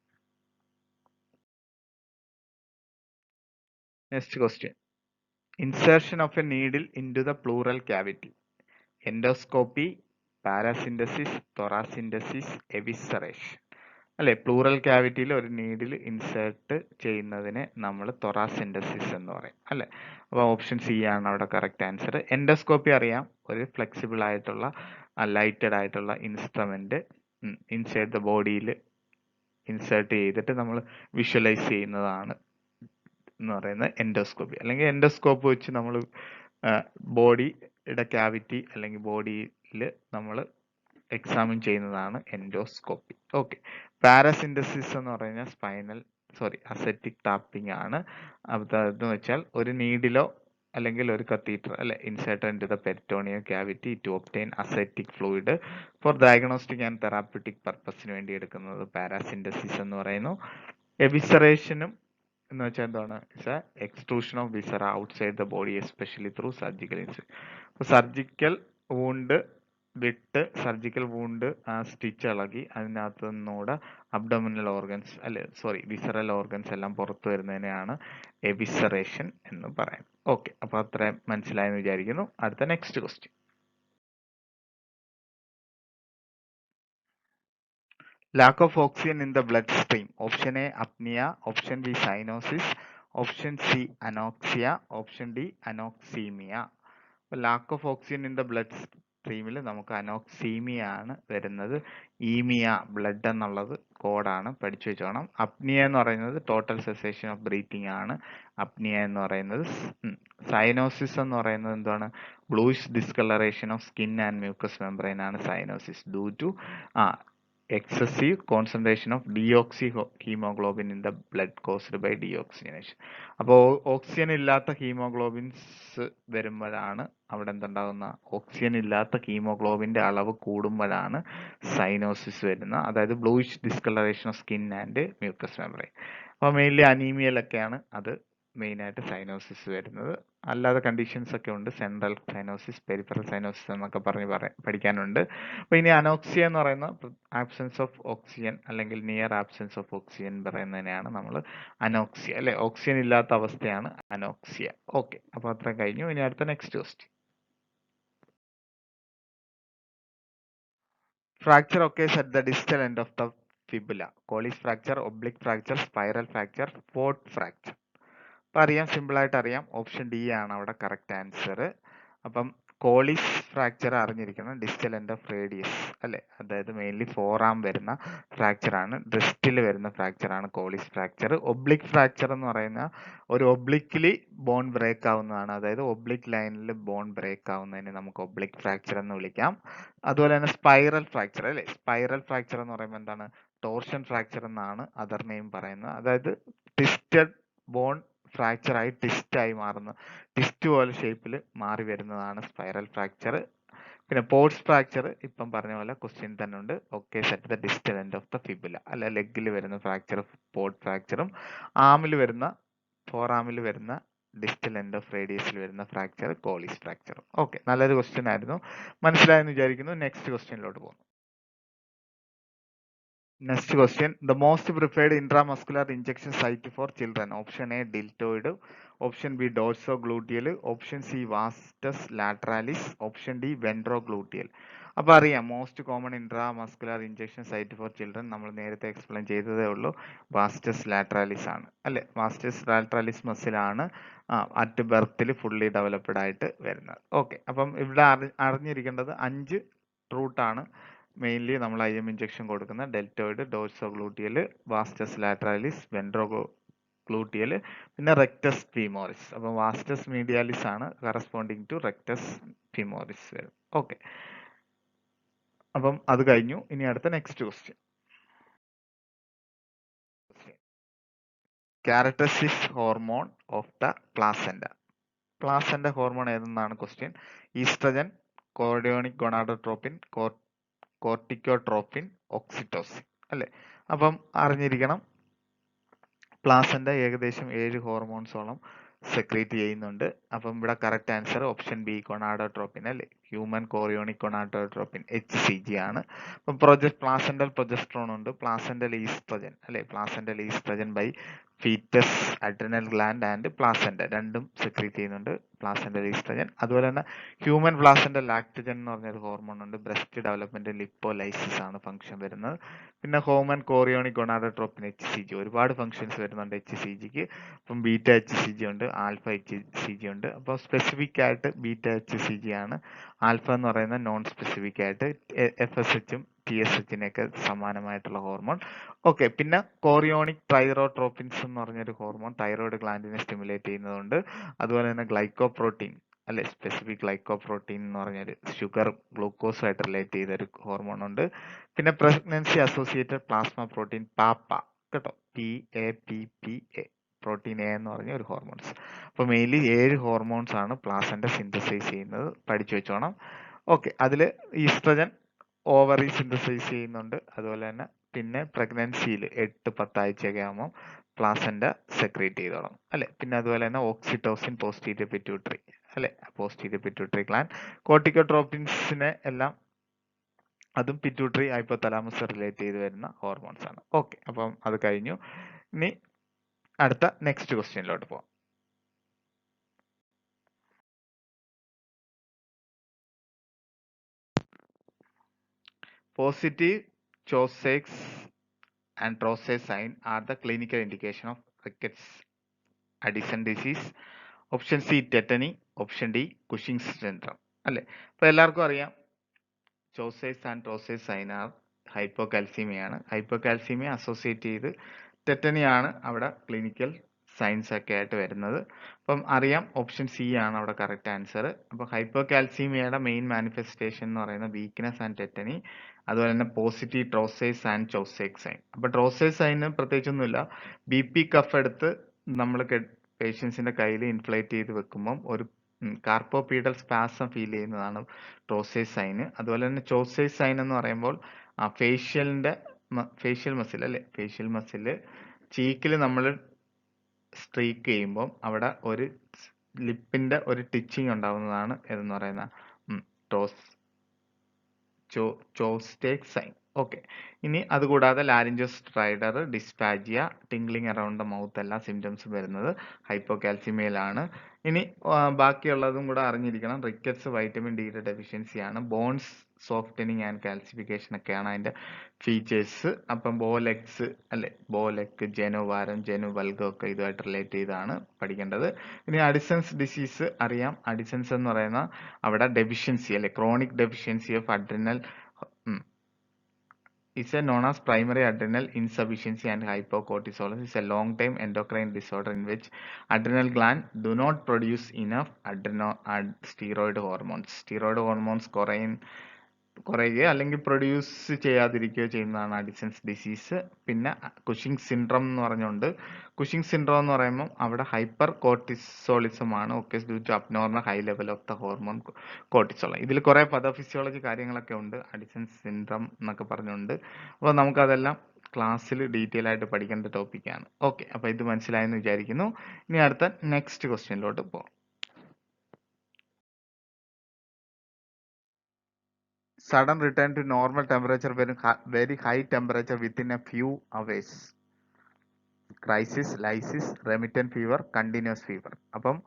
Next question. Insertion of a needle in to the pleural cavity. Endoscopy, paracentesis, thoracentesis, evisceration അല്ലെ. പ്ലൂറൽ ക്യാവിറ്റിയിൽ ഒരു നീഡിൽ ഇൻസേർട്ട് ചെയ്യുന്നതിനെ നമ്മൾ തൊറാസിന്തസിസ് എന്ന് പറയും അല്ലെ. അപ്പോൾ ഓപ്ഷൻ സി ആണ് അവിടെ കറക്റ്റ് ആൻസർ. എൻഡോസ്കോപ്പി അറിയാം, ഒരു ഫ്ലെക്സിബിൾ ആയിട്ടുള്ള ലൈറ്റഡ് ആയിട്ടുള്ള ഇൻസ്ട്രുമെന്റ് ഇൻസൈഡ് ദ ബോഡിയിൽ ഇൻസേർട്ട് ചെയ്തിട്ട് നമ്മൾ വിഷ്വലൈസ് ചെയ്യുന്നതാണ് എന്ന് പറയുന്നത് എൻഡോസ്കോപ്പി. അല്ലെങ്കിൽ എൻഡോസ്കോപ്പ് വെച്ച് നമ്മൾ ബോഡിയുടെ ക്യാവിറ്റി അല്ലെങ്കിൽ ബോഡിയിൽ നമ്മൾ എക്സാമിൻ ചെയ്യുന്നതാണ് എൻഡോസ്കോപ്പി. ഓക്കെ, പാരാസിന്തസിസ് എന്ന് പറഞ്ഞാൽ അസെറ്റിക് ടാപ്പിംഗ് ആണ്. അതെന്ന് വെച്ചാൽ ഒരു നീഡിലോ അല്ലെങ്കിൽ ഒരു കത്തീറ്റർ അല്ലെ insert in to the peritoneum cavity to obtain ascitic fluid for diagnostic and therapeutic പർപ്പസിന് വേണ്ടി എടുക്കുന്നത് പാരാസിന്തസിസ് എന്ന് പറയുന്നു. എവിസറേഷനും എന്ന് വെച്ചാൽ എന്താണ്, extrusion of viscera outside the body especially through surgical incision. Surgical wound വിട്ട് സർജിക്കൽ വൂണ്ട് ആ സ്റ്റിച്ച് ഇളകി അതിനകത്ത് നിന്നൂടെ അബ്ഡോമിനൽ ഓർഗൻസ് വിസറൽ ഓർഗൻസ് എല്ലാം പുറത്തു വരുന്നതിനെയാണ് എവിസറേഷൻ എന്ന് പറയാം. ഓക്കെ, അപ്പൊ അത്രയും മനസ്സിലായെന്ന് വിചാരിക്കുന്നു. അടുത്ത next question. Lack of oxygen in the bloodstream. Option A, apnea. Option B, cyanosis. Option C, anoxia. Option D, anoxemia. Lack of oxygen in the blood സ്ട്രീമിൽ നമുക്ക് അനോക്സീമിയ ആണ് വരുന്നത്. ഈമിയ ബ്ലഡ് എന്നുള്ളത് കോഡാണ്, പഠിച്ചു വെച്ചോണം. അപ്നിയ എന്ന് പറയുന്നത് ടോട്ടൽ സെസേഷൻ ഓഫ് ബ്രീത്തിങ് ആണ് അപ്നിയ എന്ന് പറയുന്നത്. സൈനോസിസ് എന്ന് പറയുന്നത് എന്താണ്, bluish discoloration of skin and mucous membrane ആണ് cyanosis due to excessive concentration of deoxy hemoglobin in the blood caused by deoxygenation. അപ്പോൾ ഓക്സിജൻ ഇല്ലാത്ത ഹീമോഗ്ലോബിൻസ് വരുമ്പോഴാണ് അവിടെ എന്തുണ്ടാകുന്ന, ഓക്സിജൻ ഇല്ലാത്ത ഹീമോഗ്ലോബിന്റെ അളവ് കൂടുമ്പോഴാണ് സൈനോസിസ് വരുന്നത്. അതായത് bluish discoloration of skin and mucous membrane. അപ്പോൾ മെയിൻലി അനീമിയയിലൊക്കെയാണ് അത് മെയിനായിട്ട് സൈനോസിസ് വരുന്നത്. അല്ലാതെ കണ്ടീഷൻസ് ഒക്കെ ഉണ്ട്, സെൻട്രൽ സൈനോസിസ്, പെരിഫറൽ സൈനോസിസ് എന്നൊക്കെ പഠിക്കാനുണ്ട്. അപ്പോൾ ഇനി അനോക്സിയ എന്ന് പറയുന്ന ആബ്സെൻസ് ഓഫ് ഓക്സിജൻ അല്ലെങ്കിൽ നിയർ ആബ്സെൻസ് ഓഫ് ഓക്സിജൻ പറയുന്നതിനെയാണ് നമ്മൾ അനോക്സിയ അല്ലെ, ഓക്സിജൻ ഇല്ലാത്ത അവസ്ഥയാണ് അനോക്സിയ. ഓക്കെ, അപ്പോൾ അത്ര കഴിഞ്ഞു. ഇനി അടുത്ത next question. Fracture occurs at the distal end of the fibula. Colles fracture, oblique fracture, spiral fracture, fourth fracture. അപ്പം അറിയാം, സിമ്പിൾ ആയിട്ട് അറിയാം, ഓപ്ഷൻ ഡി ആണ് അവിടെ കറക്റ്റ് ആൻസർ. അപ്പം കോളിസ് ഫ്രാക്ചർ അറിഞ്ഞിരിക്കണം, ഡിസ്റ്റൽ എൻഡ് ഓഫ് റേഡിയസ് അല്ലെ, അതായത് മെയിൻലി ഫോറാം വരുന്ന ഫ്രാക്ചർ ആണ്, ഡ്രിസ്റ്റിൽ വരുന്ന ഫ്രാക്ചർ ആണ് കോളിസ് ഫ്രാക്ചർ. ഒബ്ലിക് ഫ്രാക്ചർ എന്ന് പറയുന്ന ഒരു ഒബ്ലിക്ലി ബോൺ ബ്രേക്ക് ആവുന്നതാണ്, അതായത് ഒബ്ലിക് ലൈനിൽ ബോൺ ബ്രേക്ക് ആവുന്നതിന് നമുക്ക് ഒബ്ലിക് ഫ്രാക്ചർ എന്ന് വിളിക്കാം. അതുപോലെ തന്നെ സ്പൈറൽ ഫ്രാക്ചർ അല്ലെ, സ്പൈറൽ ഫ്രാക്ചർ എന്ന് പറയുമ്പോൾ എന്താണ്, ടോർഷൻ ഫ്രാക്ചർ എന്നാണ് അതർ നെയിം പറയുന്നത്, അതായത് ട്വിസ്റ്റഡ് ബോൺ ഫ്രാക്ചർ ആയി ട്വിസ്റ്റ് ആയി മാറുന്ന, ട്വിസ്റ്റ് പോലെ ഷേപ്പിൽ മാറി വരുന്നതാണ് സ്പൈറൽ ഫ്രാക്ചർ. പിന്നെ പോർട്സ് ഫ്രാക്ചർ ഇപ്പം പറഞ്ഞ പോലെ ക്വസ്റ്റ്യൻ തന്നെ ഉണ്ട്, occurs at the distal end of the fibula അല്ല, ലെഗിൽ വരുന്ന ഫ്രാക്ചർ പോർട്ട് ഫ്രാക്ചറും, ആമിൽ വരുന്ന ഫോറാമിൽ വരുന്ന ഡിസ്റ്റൽ എൻഡ് ഓഫ് റേഡിയസിൽ വരുന്ന ഫ്രാക്ചർ കോളിസ് ഫ്രാക്ചറും. ഓക്കെ, നല്ലൊരു ക്വസ്റ്റ്യൻ ആയിരുന്നു, മനസ്സിലായെന്ന് വിചാരിക്കുന്നു. നെക്സ്റ്റ് ക്വസ്റ്റ്യനിലോട്ട് പോകുന്നു. Next question. The most preferred intramuscular injection site for children. Option A deltoid. Option B dorsogluteal. Option C vastus lateralis. Option D ventrogluteal. അപ്പോൾ അറിയാം, most common intramuscular injection site for children നമ്മൾ നേരത്തെ explain ചെയ്തതേ ഉള്ളൂ, vastus lateralis ആണ് അല്ലെ. Vastus lateralis മസിലാണ് at ബർത്തിൽ ഫുള്ളി ഡെവലപ്ഡ് ആയിട്ട് വരുന്നത്. ഓക്കെ, അപ്പം ഇവിടെ അറിഞ്ഞിരിക്കേണ്ടത് 5 റൂട്ടാണ് മെയിൻലി നമ്മൾ IM ഇഞ്ചക്ഷൻ കൊടുക്കുന്ന: ഡെൽറ്റോയിഡ്, ഡോർസോഗ്ലൂട്ടിയൽ, വാസ്റ്റസ് ലാറ്ററാലിസ്, വെൻട്രോഗ്ലൂട്ടിയൽ, പിന്നെ റെക്ടസ് ഫീമോറിസ്. അപ്പം വാസ്റ്റസ് മീഡിയാലിസ് ആണ് കറസ്പോണ്ടിങ് ടു റെക്ടസ് ഫീമോറിസ് വരും. ഓക്കെ, അപ്പം അത് കഴിഞ്ഞു. ഇനി അടുത്ത next question. Characteristic hormone of the placenta. Placenta hormone ഏതെന്നാണ് question. Oestrogen, chorionic gonadotropin, corticotropin, oxytocin അല്ലെ. അപ്പം അറിഞ്ഞിരിക്കണം, പ്ലാസെന്റ ഏകദേശം 7 ഹോർമോൺസോളം സെക്രീറ്റ് ചെയ്യുന്നുണ്ട്. അപ്പം ഇവിടെ correct answer option B gonadotropin അല്ലെ, ഹ്യൂമൻ കോറിയോണിക് ഗൊണാഡോട്രോപ്പിൻ HCG ആണ്. അപ്പം പ്ലാസെന്റൽ പ്രൊജസ്ട്രോൺ ഉണ്ട്, പ്ലാസെന്റൽ ഈസ്ട്രജൻ അല്ലെ, placental oestrogen by foetus, adrenal gland and placenta രണ്ടും സെക്രീറ്റ് ചെയ്യുന്നുണ്ട് പ്ലാസെന്റൽ ഈസ്ട്രജൻ. അതുപോലെ തന്നെ ഹ്യൂമൻ പ്ലാസെന്റൽ ലാക്ടജൻ എന്ന് പറഞ്ഞൊരു ഹോർമോൺ ഉണ്ട്, ബ്രസ്റ്റ് ഡെവലപ്മെന്റ് ലിപ്പോലൈസിസ് ആണ് ഫംഗ്ഷൻ വരുന്നത്. പിന്നെ ഹ്യൂമൻ കോറിയോണിക് ഗൊണാഡോട്രോപ്പിൻ HCG ഒരുപാട് ഫംഗ്ഷൻസ് വരുന്നുണ്ട് HCGക്ക്. അപ്പം ബീറ്റ HCG ഉണ്ട്, ആൽഫ HCG ഉണ്ട്. അപ്പോൾ സ്പെസിഫിക് ആയിട്ട് ബീറ്റ HCG ആണ്. ആൽഫ എന്ന് പറയുന്നത് നോൺ സ്പെസിഫിക് ആയിട്ട് FSHും TSHനൊക്കെ സമാനമായിട്ടുള്ള ഹോർമോൺ. ഓക്കെ, പിന്നെ കോറിയോണിക് ട്രൈറോട്രോപ്പിൻസ് എന്ന് പറഞ്ഞൊരു ഹോർമോൺ തൈറോയ്ഡ് ഗ്ലാൻഡിനെ സ്റ്റിമുലേറ്റ് ചെയ്യുന്നതുകൊണ്ട്. അതുപോലെ തന്നെ ഗ്ലൈക്കോപ്രോട്ടീൻ അല്ലെ, സ്പെസിഫിക് ഗ്ലൈക്കോപ്രോട്ടീൻ എന്ന് പറഞ്ഞൊരു ഷുഗർ ഗ്ലൂക്കോസുമായിട്ട് റിലേറ്റ് ചെയ്ത ഒരു ഹോർമോൺ ഉണ്ട്. പിന്നെ പ്രഗ്നൻസി അസോസിയേറ്റഡ് പ്ലാസ്മ പ്രോട്ടീൻ പാപ്പ കേട്ടോ, PAPPA, പ്രോട്ടീൻ എ എന്ന് പറഞ്ഞ ഒരു ഹോർമോൺസ്. അപ്പോൾ മെയിൻലി 7 ഹോർമോൺസ് ആണ് പ്ലാസെന്റ സിന്തസൈസ് ചെയ്യുന്നത്, പഠിച്ചു വെച്ചോണം. ഓക്കെ, അതിൽ ഈസ്ട്രജൻ ഓവറി സിന്തസൈസ് ചെയ്യുന്നുണ്ട്. അതുപോലെ തന്നെ പിന്നെ പ്രഗ്നൻസിയിൽ 8-10 ആഴ്ചയൊക്കെ ആകുമ്പോൾ പ്ലാസെന്റ സെക്രീറ്റ് ചെയ്തോളും അല്ലെ. പിന്നെ അതുപോലെ തന്നെ ഓക്സിറ്റോസിൻ പോസ്റ്റീരിയർ പിറ്റ്യൂട്ടറി അല്ലെ, പോസ്റ്റീരിയർ പിറ്റ്യൂട്ടറി ഗ്ലാൻഡ്. കോർട്ടിക്കോട്രോപ്പിൻസിനെ എല്ലാം അതും പിറ്റ്യൂട്ടറി ഹൈപ്പോതലാമസ് റിലേറ്റ് ചെയ്ത് വരുന്ന ഹോർമോൺസ് ആണ്. ഓക്കെ, അപ്പം അത് കഴിഞ്ഞു. ഇനി അടുത്ത നെക്സ്റ്റ് ക്വസ്റ്റ്യനിലോട്ട് പോകാം. പോസിറ്റീവ് ചോസെക്സ് and Trosse sign are the clinical indication of rickets Addison disease. Option C tetany, option D Cushing syndrome അല്ലെ. അപ്പോൾ എല്ലാവർക്കും അറിയാം, ചോസേസ് ആൻഡ് ട്രോസേസ് സൈൻ ആർ ഹൈപ്പോകാൽസീമിയാണ്. ഹൈപ്പോകാൽസീമിയ അസോസിയേറ്റ് ചെയ്ത് ടെറ്റനി ആണ് അവിടെ ക്ലിനിക്കൽ സയൻസ് ഒക്കെ ആയിട്ട് വരുന്നത്. അപ്പം അറിയാം ഓപ്ഷൻ സി ആണ് അവിടെ കറക്റ്റ് ആൻസർ. അപ്പോൾ ഹൈപ്പോകാൽസീമിയയുടെ മെയിൻ മാനിഫെസ്റ്റേഷൻ എന്ന് പറയുന്നത് വീക്ക്നെസ് ആൻഡ് ടെറ്റനി, അതുപോലെ തന്നെ പോസിറ്റീവ് ട്രോസേസ് ആൻഡ് ചോസേക് സൈൻ. അപ്പോൾ ട്രോസേസ് സൈന് പ്രത്യേകിച്ചൊന്നുമില്ല, BP കഫ് എടുത്ത് നമ്മൾ പേഷ്യൻസിന്റെ കയ്യിൽ ഇൻഫ്ലേറ്റ് ചെയ്ത് വെക്കുമ്പം ഒരു കാർപ്പോപീഡൽ സ്പാസം ഫീൽ ചെയ്യുന്നതാണ് ട്രോസേസ് സൈന്. അതുപോലെ തന്നെ ചോസേസ് സൈൻ എന്ന് പറയുമ്പോൾ ഫേഷ്യൽ മസിൽ അല്ലെ, ഫേഷ്യൽ മസിൽ ചീക്കിൽ നമ്മൾ സ്ട്രീക്ക് ചെയ്യുമ്പോൾ അവിടെ ഒരു ലിപ്പിന്റെ ഒരു ടിച്ചിങ് ഉണ്ടാവുന്നതാണ് എന്ന് പറയുന്ന ചോസ്റ്റേക് സൈൻ ഓക്കെ. ഇനി അതുകൂടാതെ laryngeal stridor, dysphagia, tingling around the mouth എല്ലാ സിംറ്റംസും വരുന്നത് ഹൈപ്പോകാൽസിമിയയിലാണ്. ഇനി ബാക്കിയുള്ളതും കൂടെ അറിഞ്ഞിരിക്കണം. റിക്കറ്റ്സ് വൈറ്റമിൻ ഡിയുടെ ഡെഫിഷ്യൻസി ആണ്. ബോൺസ് സോഫ്റ്റനിങ് ആൻഡ് കാൽസിഫിക്കേഷൻ ഒക്കെയാണ് അതിന്റെ ഫീച്ചേഴ്സ്. അപ്പം ബോലെക്സ് അല്ലെ, ബോലെക്ക്, ജനുവാരം, ജനുവൽഗം ഒക്കെ ഇതുമായിട്ട് റിലേറ്റ് ചെയ്താണ് പഠിക്കേണ്ടത്. ഇനി അഡിസൺസ് ഡിസീസ് അറിയാം. അഡിസൺസ് എന്ന് പറയുന്ന അവിടെ ഡെഫിഷ്യൻസി അല്ലെ, chronic deficiency of adrenal is known as primary adrenal insufficiency and hypocortisolism. Is a long-term endocrine disorder in which adrenal gland do not produce enough steroid hormones. Steroid hormones കുറയുകയോ അല്ലെങ്കിൽ produce ചെയ്യാതിരിക്കുകയോ ചെയ്യുന്നതാണ് Addison's disease. പിന്നെ Cushing syndrome എന്ന് പറഞ്ഞുകൊണ്ട്, Cushing syndrome എന്ന് പറയുമ്പോൾ അവിടെ hyper കോർട്ടിസോളിസം ആണ്, ഒക്കെ due to abnormal high level of the hormone cortisol. ഇതിൽ കുറെ പദഫിസിയോളജി കാര്യങ്ങളൊക്കെ ഉണ്ട് അഡിസൺസ് സിൻഡ്രോം എന്നൊക്കെ പറഞ്ഞുകൊണ്ട്. അപ്പോൾ നമുക്കതെല്ലാം ക്ലാസ്സിൽ ഡീറ്റെയിൽ ആയിട്ട് പഠിക്കേണ്ട ടോപ്പിക്കാണ്. ഓക്കെ, അപ്പോൾ ഇത് മനസ്സിലായെന്ന് വിചാരിക്കുന്നു. ഇനി അടുത്ത നെക്സ്റ്റ് ക്വസ്റ്റ്യനിലോട്ട് പോകാം. Sudden return to normal temperature when very high temperature within a few hours. Crisis, lysis, remittent fever, continuous fever. അപ്പം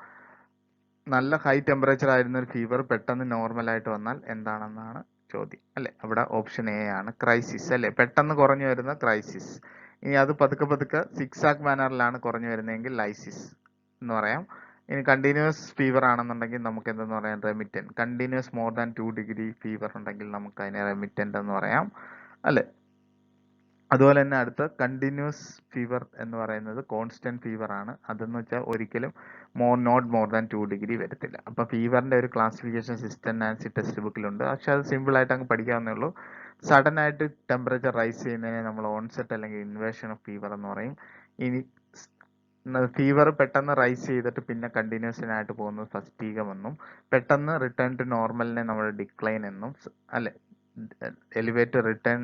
നല്ല ഹൈ ടെമ്പറേച്ചർ ആയിരുന്ന ഒരു ഫീവർ പെട്ടെന്ന് നോർമൽ ആയിട്ട് വന്നാൽ എന്താണെന്നാണ് ചോദ്യം അല്ലെ. അവിടെ ഓപ്ഷൻ എ ആണ് ക്രൈസിസ് അല്ലെ, പെട്ടെന്ന് കുറഞ്ഞു വരുന്ന ക്രൈസിസ്. ഇനി അത് പതുക്കെ പതുക്കെ സിക്സാക് മാനറിലാണ് കുറഞ്ഞു വരുന്നതെങ്കിൽ ലൈസിസ് എന്ന് പറയാം. ഇനി കണ്ടിന്യൂസ് ഫീവർ ആണെന്നുണ്ടെങ്കിൽ നമുക്ക് എന്തെന്ന് പറയാം, remittent. Continuous more than 2 degree fever ഉണ്ടെങ്കിൽ നമുക്ക് അതിനെ റെമിറ്റന്റ് എന്ന് പറയാം അല്ലെ. അതുപോലെ തന്നെ അടുത്ത കണ്ടിന്യൂസ് ഫീവർ എന്ന് പറയുന്നത് കോൺസ്റ്റന്റ് ഫീവർ ആണ്. അതെന്ന് വെച്ചാൽ ഒരിക്കലും നോട്ട് മോർ ദാൻ 2 ഡിഗ്രി വരത്തില്ല. അപ്പൊ ഫീവറിന്റെ ഒരു ക്ലാസിഫിക്കേഷൻ സിസ്റ്റം നാൻസി ടെക്സ്റ്റ് ബുക്കിലുണ്ട്. പക്ഷെ അത് സിമ്പിൾ ആയിട്ട് അങ്ങ് പഠിക്കാവുന്നേ ഉള്ളൂ. സഡൻ ആയിട്ട് ടെമ്പറേച്ചർ റൈസ് ചെയ്യുന്നതിനെ നമ്മൾ ഓൺസെറ്റ് അല്ലെങ്കിൽ ഇൻവേഷൻ ഓഫ് ഫീവർ എന്ന് പറയും. ഇനി ഫീവർ പെട്ടെന്ന് റൈസ് ചെയ്തിട്ട് പിന്നെ കണ്ടിന്യൂസിനായിട്ട് പോകുന്നത് ഫസ്റ്റീകം എന്നും, പെട്ടെന്ന് റിട്ടേൺ ടു നോർമലിനെ നമ്മൾ ഡിക്ലൈൻ എന്നും അല്ലെ, എലിവേറ്റ് റിട്ടേൺ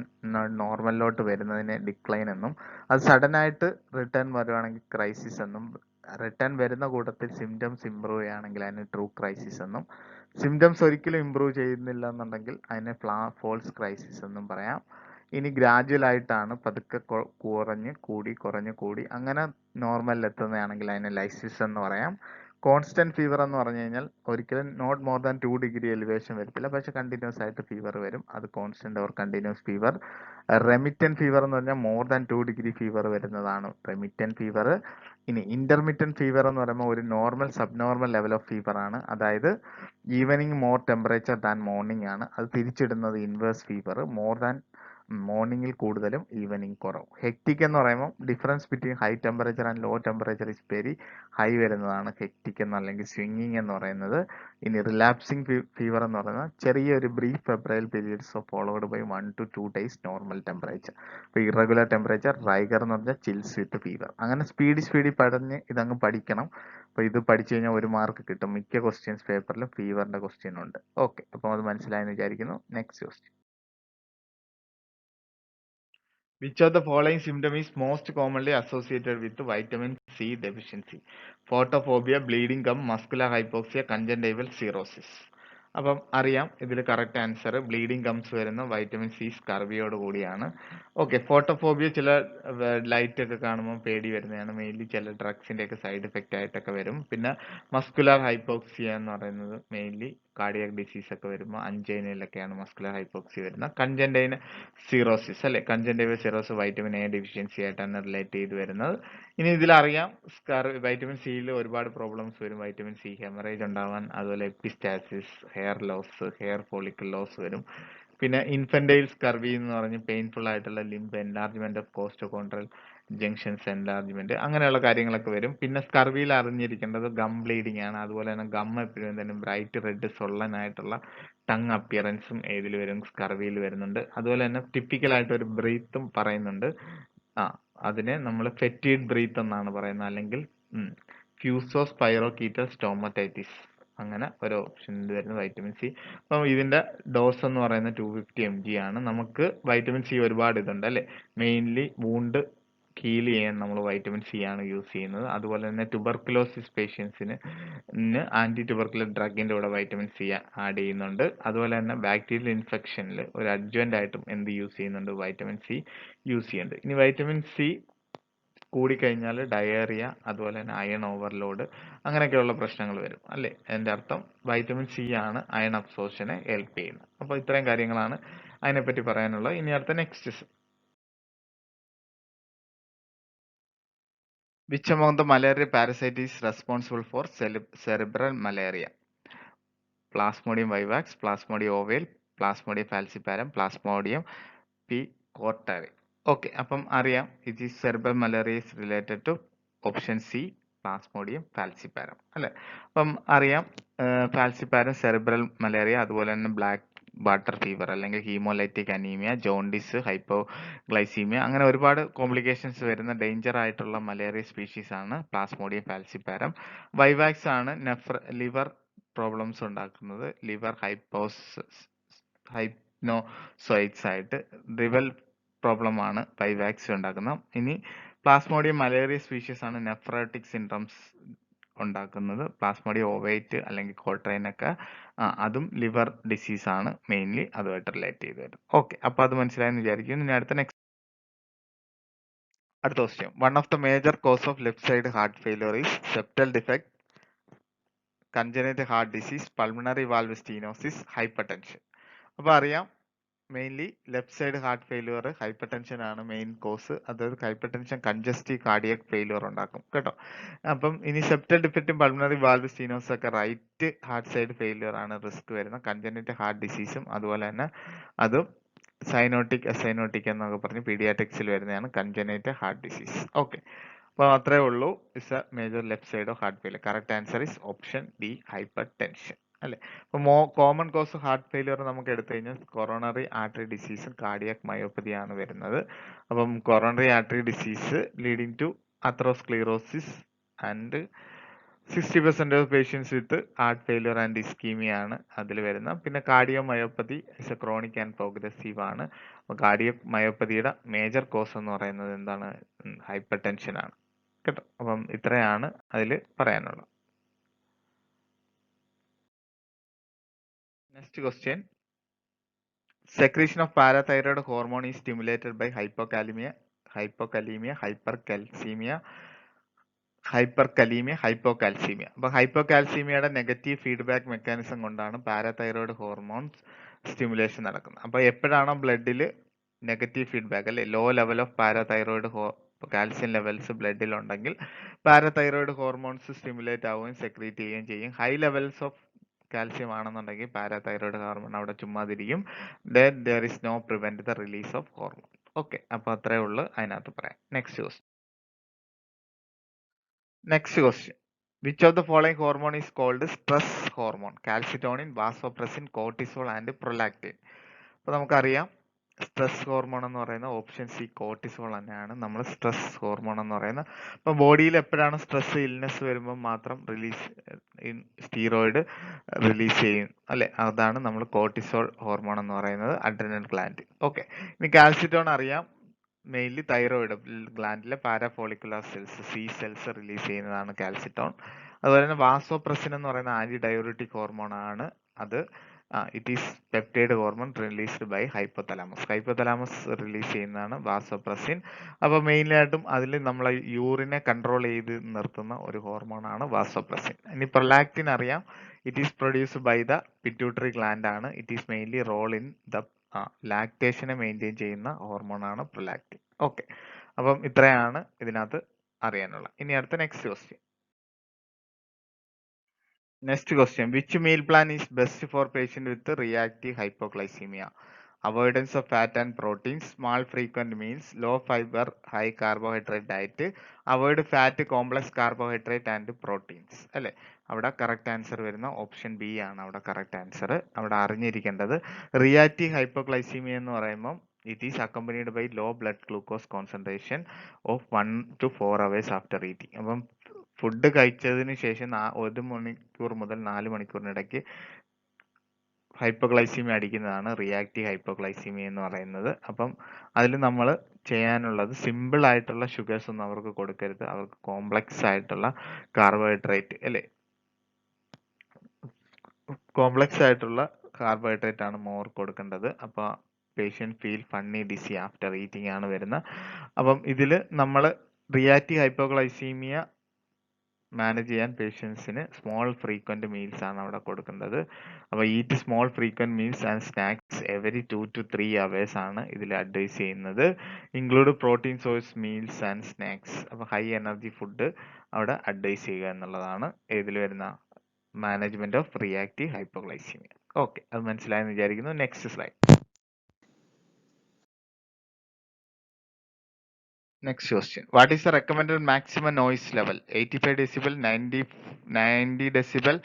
നോർമലിലോട്ട് വരുന്നതിനെ ഡിക്ലൈൻ എന്നും, അത് സഡൻ ആയിട്ട് റിട്ടേൺ വരുവാണെങ്കിൽ ക്രൈസിസ് എന്നും, റിട്ടേൺ വരുന്ന കൂട്ടത്തിൽ സിംറ്റംസ് ഇംപ്രൂവ് ചെയ്യുകയാണെങ്കിൽ അതിന് ട്രൂ ക്രൈസിസ് എന്നും, സിംറ്റംസ് ഒരിക്കലും ഇംപ്രൂവ് ചെയ്യുന്നില്ല എന്നുണ്ടെങ്കിൽ അതിനെ ഫോൾസ് ക്രൈസിസ് എന്നും പറയാം. ഇനി ഗ്രാജുവൽ ആയിട്ടാണ് പതുക്കെ കുറഞ്ഞ് കൂടി അങ്ങനെ നോർമലിൽ എത്തുന്നതാണെങ്കിൽ അതിനെ ലൈസിസ് എന്ന് പറയാം. കോൺസ്റ്റന്റ് ഫീവർ എന്ന് പറഞ്ഞു കഴിഞ്ഞാൽ ഒരിക്കലും not more than 2 degree elevation വരത്തില്ല, പക്ഷെ കണ്ടിന്യൂസ് ആയിട്ട് ഫീവർ വരും. അത് constant or continuous fever. Remittent fever എന്ന് പറഞ്ഞാൽ മോർ ദാൻ 2 ഡിഗ്രി ഫീവർ വരുന്നതാണ് റെമിറ്റന്റ് ഫീവർ. ഇനി ഇന്റർമിറ്റന്റ് ഫീവർ എന്ന് പറയുമ്പോൾ ഒരു normal sub normal level of fever ആണ്. അതായത് evening more temperature than morning ആണ്. അത് തിരിച്ചിടുന്നത് ഇൻവേഴ്സ് ഫീവർ. മോർ ദാൻ മോർണിംഗിൽ കൂടുതലും ഈവനിങ് കുറവും. ഹെക്റ്റിക് എന്ന് പറയുമ്പോൾ difference between high temperature and low temperature is very high വരുന്നതാണ് ഹെക്റ്റിക് എന്ന് അല്ലെങ്കിൽ സ്വിങ്ങിങ് എന്ന് പറയുന്നത്. ഇനി റിലാപ്സിങ് ഫീവർ എന്ന് പറയുന്നത് ചെറിയൊരു brief febrile periods of followed by 1 to 2 days normal temperature. ഇപ്പോൾ ഇറഗുലർ ടെമ്പറേച്ചർ, റൈഗർ എന്ന് പറഞ്ഞാൽ ചിൽസ് വിത്ത് ഫീവർ. അങ്ങനെ സ്പീഡി പറഞ്ഞ് ഇതങ്ങ് പഠിക്കണം. അപ്പോൾ ഇത് പഠിച്ചു കഴിഞ്ഞാൽ 1 മാർക്ക് കിട്ടും. മിക്ക ക്വസ്റ്റ്യൻസ് പേപ്പറിലും ഫീവറിന്റെ ക്വസ്റ്റ്യൻ ഉണ്ട്. ഓക്കെ, അപ്പോൾ അത് മനസ്സിലായെന്ന് വിചാരിക്കുന്നു. Next question. Which of the following symptom is most commonly associated with vitamin C deficiency? Photophobia, bleeding gum, muscular hypoxia, conjunctival cirrhosis. അപ്പം അറിയാം ഇതിൽ കറക്റ്റ് ആൻസർ ബ്ലീഡിങ് ഗംസ് വരുന്ന വൈറ്റമിൻ സി സ്കർവിയോട് കൂടിയാണ്. ഓക്കെ, ഫോട്ടോഫോബിയ ചില ലൈറ്റ് ഒക്കെ കാണുമ്പോൾ പേടി വരുന്നതാണ്. മെയിൻലി ചില ഡ്രഗ്സിന്റെ ഒക്കെ സൈഡ് എഫക്റ്റ് ആയിട്ടൊക്കെ വരും. പിന്നെ മസ്കുലർ ഹൈപ്പോക്സിയ എന്ന് പറയുന്നത് മെയിൻലി കാർഡിയാക് ഡിസീസ് ഒക്കെ വരുമ്പോൾ അഞ്ചൈനയിലൊക്കെയാണ് മസ്കുലർ ഹൈപ്പോക്സി വരുന്നത്. കൺജന്റൈന സിറോസിസ് അല്ലെ, കൺജന്റൈവൽ സിറോസിസ് വൈറ്റമിൻ എ ഡെഫിഷ്യൻസി ആയിട്ടാണ് റിലേറ്റ് ചെയ്ത് വരുന്നത്. ഇനി ഇതിലറിയാം വൈറ്റമിൻ സിയിൽ ഒരുപാട് പ്രോബ്ലംസ് വരും. വൈറ്റമിൻ സി ഹെമറേജ് ഉണ്ടാവാൻ, അതുപോലെ epistaxis, hair loss, hair follicle loss വരും. പിന്നെ ഇൻഫന്റൈൽ സ്കർവി എന്ന് പറഞ്ഞ് പെയിൻഫുൾ ആയിട്ടുള്ള limb enlargement of costochondral junctions enlargement, അങ്ങനെയുള്ള കാര്യങ്ങളൊക്കെ വരും. പിന്നെ സ്കർവിയിൽ അറിഞ്ഞിരിക്കേണ്ടത് ഗം ബ്ലീഡിംഗ് ആണ്. അതുപോലെ തന്നെ ഗം എപ്പോഴും തന്നെ ബ്രൈറ്റ് റെഡ് സൊള്ളനായിട്ടുള്ള ടങ് അപ്പിയറൻസും ഏതിൽ വരും, സ്കർവിയിൽ വരുന്നുണ്ട്. അതുപോലെ തന്നെ ടിപ്പിക്കൽ ആയിട്ട് ഒരു ബ്രീത്തും പറയുന്നുണ്ട്. അതിനെ നമ്മൾ ഫെറ്റീഡ് ബ്രീത്ത് എന്നാണ് പറയുന്നത്, അല്ലെങ്കിൽ ഫ്യൂസോസ്പൈറോകീറ്റൽ സ്റ്റോമറ്റൈറ്റിസ്, അങ്ങനെ ഒരു ഓപ്ഷൻ വരുന്നത് വൈറ്റമിൻ സി. അപ്പം ഇതിന്റെ ഡോസ് എന്ന് പറയുന്നത് 250 mg ആണ്. നമുക്ക് വൈറ്റമിൻ സി ഒരുപാട് ഇതുണ്ട് അല്ലെ, മെയിൻലി വൂണ്ട് ഹീൽ ചെയ്യാൻ നമ്മൾ വൈറ്റമിൻ സി ആണ് യൂസ് ചെയ്യുന്നത്. അതുപോലെ തന്നെ ട്യൂബർക്കുലോസിസ് പേഷ്യൻസിന് ആന്റി ട്യൂബർക്കുലർ ഡ്രഗിന്റെ കൂടെ വൈറ്റമിൻ സി ആഡ് ചെയ്യുന്നുണ്ട്. അതുപോലെ തന്നെ ബാക്ടീരിയൽ ഇൻഫെക്ഷനിൽ ഒരു അഡ്ജുവന്റ് ആയിട്ടും എന്ത് യൂസ് ചെയ്യുന്നുണ്ട്? വൈറ്റമിൻ സി യൂസ് ചെയ്യുന്നുണ്ട്. ഇനി വൈറ്റമിൻ സി കൂടിക്കഴിഞ്ഞാൽ ഡയേറിയ, അതുപോലെ തന്നെ അയൺ ഓവർലോഡ്, അങ്ങനെയൊക്കെയുള്ള പ്രശ്നങ്ങൾ വരും അല്ലേ? അതിന്റെ അർത്ഥം വൈറ്റമിൻ സി ആണ് അയൺ അബ്സോർപ്ഷനെ ഹെൽപ്പ് ചെയ്യുന്നത്. അപ്പോൾ ഇത്രയും കാര്യങ്ങളാണ് അതിനെപ്പറ്റി പറയാനുള്ളത്. ഇനി അടുത്ത next, which among the malaria parasite is responsible for cerebral malaria? Plasmodium vivax, Plasmodium ovale, Plasmodium falciparum, Plasmodium picortare. Okay, അപ്പം അറിയാം ഇത് cerebral malaria is related to option C Plasmodium falciparum അല്ലെ. അപ്പം അറിയാം ഫാൽസിപ്പാരം സെറിബ്രൽ മലേറിയ, അതുപോലെ തന്നെ black water fever അല്ലെങ്കിൽ haemolytic anaemia, jaundice, hypoglycaemia, അങ്ങനെ ഒരുപാട് കോംപ്ലിക്കേഷൻസ് വരുന്ന ഡേഞ്ചർ ആയിട്ടുള്ള മലേറിയ സ്പീഷീസ് ആണ് പ്ലാസ്മോഡിയം ഫാൽസിപ്പാരം. വൈവാക്സ് ആണ് ലിവർ പ്രോബ്ലംസ് ഉണ്ടാക്കുന്നത്, ലിവർ ഹൈപ്നോസോയിറ്റ്സ് ആയിട്ട് റിവൽ പ്രോബ്ലം ആണ് വൈവാക്സ് ഉണ്ടാക്കുന്നത്. ഇനി പ്ലാസ്മോഡിയം മലേറിയ സ്പീഷീസ് ആണ് നെഫ്രോട്ടിക് സിൻഡ്രോംസ് ഉണ്ടാക്കുന്നത്. പ്ലാസ്മോഡിയം ഓവേറ്റ് അല്ലെങ്കിൽ കോട്രൈനൊക്കെ അതും ലിവർ ഡിസീസ് ആണ് മെയിൻലി അതുമായിട്ട് റിലേറ്റ് ചെയ്ത് വരുന്നത്. ഓക്കെ, അപ്പൊ അത് മനസ്സിലായെന്ന് വിചാരിക്കുന്നു. ഇനി അടുത്ത question, one of the major cos of left side heart failure is septal defect, congenital heart disease, pulmonary valve stenosis, hyper tension. അപ്പൊ അറിയാം mainly left side heart failure hyper tension ആണ് മെയിൻ കോസ്. അതായത് hyper tension congestive cardiac failure ഉണ്ടാക്കും കേട്ടോ. അപ്പം ഇനി septal ഡിഫക്റ്റും pulmonary valve സ്റ്റീനോസും ഒക്കെ right heart side failure ആണ് റിസ്ക് വരുന്ന. കൺജനൈറ്റൽ ഹാർട്ട് ഡിസീസും അതുപോലെ തന്നെ അതും സൈനോട്ടിക് എസൈനോട്ടിക് എന്നൊക്കെ പറഞ്ഞ് പീഡിയാട്രിക്സിൽ വരുന്നതാണ് കൺജനൈറ്റൽ ഹാർട്ട് ഡിസീസ്. ഓക്കെ, അപ്പോൾ അത്രേ ഉള്ളൂ. Is a major left side of heart failure. Correct answer is option D, hypertension അല്ലെ. അപ്പൊ common cause of heart failure നമുക്ക് എടുത്തു കഴിഞ്ഞാൽ കൊറോണറി ആർട്ടറി ഡിസീസും കാർഡിയാക് മയോപ്പതി ആണ് വരുന്നത്. അപ്പം coronary artery disease leading to atherosclerosis and 60% of patients with heart failure and ischaemia ആണ് അതിൽ വരുന്ന. പിന്നെ cardiomyopathy is a chronic and progressive ആണ്. കാർഡിയോ മയോപ്പതിയുടെ മേജർ കോസ് എന്ന് പറയുന്നത് എന്താണ്? ഹൈപ്പർ ടെൻഷൻ ആണ് കേട്ടോ. അപ്പം ഇത്രയാണ് അതിൽ പറയാനുള്ളത്. Next question. Secretion of parathyroid hormone is stimulated by hypokalemia, hypercalcemia, hypocalcemia. അപ്പൊ ഹൈപ്പോകാൽസീമിയയുടെ നെഗറ്റീവ് ഫീഡ്ബാക്ക് മെക്കാനിസം കൊണ്ടാണ് പാരാതൈറോയ്ഡ് ഹോർമോൺസ് സ്റ്റിമുലേഷൻ നടക്കുന്നത്. അപ്പൊ എപ്പോഴാണോ ബ്ലഡിൽ നെഗറ്റീവ് ഫീഡ്ബാക്ക് അല്ലെ, low level of parathyroid calcium levels ബ്ലഡിൽ ഉണ്ടെങ്കിൽ പാരാതൈറോയ്ഡ് ഹോർമോൺസ് സ്റ്റിമുലേറ്റ് ആവുകയും സെക്രീറ്റ് ചെയ്യുകയും ചെയ്യും. ഹൈ ലെവൽസ് ഓഫ് കാൽസ്യം ആണെന്നുണ്ടെങ്കിൽ പാരാതൈറോയ്ഡ് ഹോർമോൺ അവിടെ ചുമ്മാതിരിക്കും. there is no prevent the release of hormone. Okay, അപ്പൊ അത്രേ ഉള്ളൂ അതിനകത്ത് പറയാം. Next question, which of the following hormone is called stress hormone? Calcitonin, vasopressin, cortisol and prolactin. അപ്പൊ നമുക്കറിയാം സ്ട്രെസ് ഹോർമോൺ എന്ന് പറയുന്നത് ഓപ്ഷൻ സി കോർട്ടിസോൾ തന്നെയാണ് നമ്മൾ സ്ട്രെസ് ഹോർമോൺ എന്ന് പറയുന്നത്. അപ്പൊ ബോഡിയിൽ എപ്പോഴാണ് സ്ട്രെസ് ഇൽനെസ് വരുമ്പോൾ മാത്രം സ്റ്റീറോയിഡ് റിലീസ് ചെയ്യും അല്ലെ, അതാണ് നമ്മൾ കോർട്ടിസോൾ ഹോർമോൺ എന്ന് പറയുന്നത്, അഡ്രിനൽ ഗ്ലാൻഡ്. ഓക്കെ, ഇനി കാൽസിറ്റോൺ അറിയാം മെയിൻലി തൈറോയിഡ് ഗ്ലാൻഡിലെ parafollicular cells, C cells release ചെയ്യുന്നതാണ് കാൽസിറ്റോൺ. അതുപോലെ തന്നെ വാസോപ്രസിൻ എന്ന് പറയുന്ന ആന്റി ഡയോറിറ്റിക് ഹോർമോൺ ആണ്. അത് it is peptide hormone released by hypothalamus release ചെയ്യുന്നതാണ് വാസോപ്രസിൻ. അപ്പൊ മെയിൻലി ആയിട്ടും അതിൽ നമ്മളെ യൂറിനെ കൺട്രോൾ ചെയ്ത് നിർത്തുന്ന ഒരു ഹോർമോൺ ആണ് വാസോപ്രസിൻ. ഇനി പ്രൊലാക്റ്റിൻ അറിയാം, it is produced by the pituitary gland ആണ്. It is mainly role in the ലാക്ടേഷനെ മെയിൻറ്റെയിൻ ചെയ്യുന്ന ഹോർമോൺ ആണ് പ്രൊലാക്റ്റിൻ. ഓക്കെ, അപ്പം ഇത്രയാണ് ഇതിനകത്ത് അറിയാനുള്ള. ഇനി അടുത്ത next question, which meal plan is best for patient with reactive hypoglycemia? Avoidance of fat and proteins, small frequent meals, low fiber high carbohydrate diet, avoid fat, complex carbohydrate and proteins അല്ലെ. അവിടെ correct answer വരുന്ന option B ആണ് അവിടെ correct answer. അവിടെ അറിഞ്ഞിരിക്കേണ്ടത് reactive hypoglycaemia എന്ന് പറയുമ്പോൾ it is accompanied by low blood glucose concentration of 1 to 4 hours after eating. അപ്പം ഫുഡ് കഴിച്ചതിന് ശേഷം 1 മണിക്കൂർ മുതൽ 4 മണിക്കൂറിനിടയ്ക്ക് ഹൈപ്പോഗ്ലൈസീമിയ അടിക്കുന്നതാണ് റിയാക്റ്റീവ് ഹൈപ്പോഗ്ലൈസീമിയ എന്ന് പറയുന്നത്. അപ്പം അതിൽ നമ്മൾ ചെയ്യാനുള്ളത് സിമ്പിൾ ആയിട്ടുള്ള ഷുഗേഴ്സ് ഒന്നും അവർക്ക് കൊടുക്കരുത്. അവർക്ക് കോംപ്ലക്സ് ആയിട്ടുള്ള കാർബോഹൈഡ്രേറ്റ് അല്ലേ, കോംപ്ലക്സ് ആയിട്ടുള്ള കാർബോഹൈഡ്രേറ്റ് ആണ് മോർ കൊടുക്കേണ്ടത്. അപ്പോൾ patient feel funny DC after eating ആണ് വരുന്നത്. അപ്പം ഇതിൽ നമ്മൾ റിയാക്റ്റീവ് ഹൈപ്പോഗ്ലൈസീമിയ മാനേജ് ചെയ്യാൻ പേഷ്യൻസിന് സ്മോൾ ഫ്രീക്വൻറ്റ് മീൽസ് ആണ് അവിടെ കൊടുക്കേണ്ടത്. അപ്പോൾ eat small frequent meals and snacks every 2 to 3 hours ആണ് ഇതിൽ അഡ്വൈസ് ചെയ്യുന്നത്. Include protein source meals and snacks. അപ്പോൾ ഹൈ എനർജി ഫുഡ് അവിടെ അഡ്വൈസ് ചെയ്യുക എന്നുള്ളതാണ് ഇതിൽ വരുന്ന management of reactive hypoglycaemia. Okay, അത് മനസ്സിലായെന്ന് വിചാരിക്കുന്നു. Next slide. Next question. What is the recommended maximum noise level? 85 decibel, 90 decibel,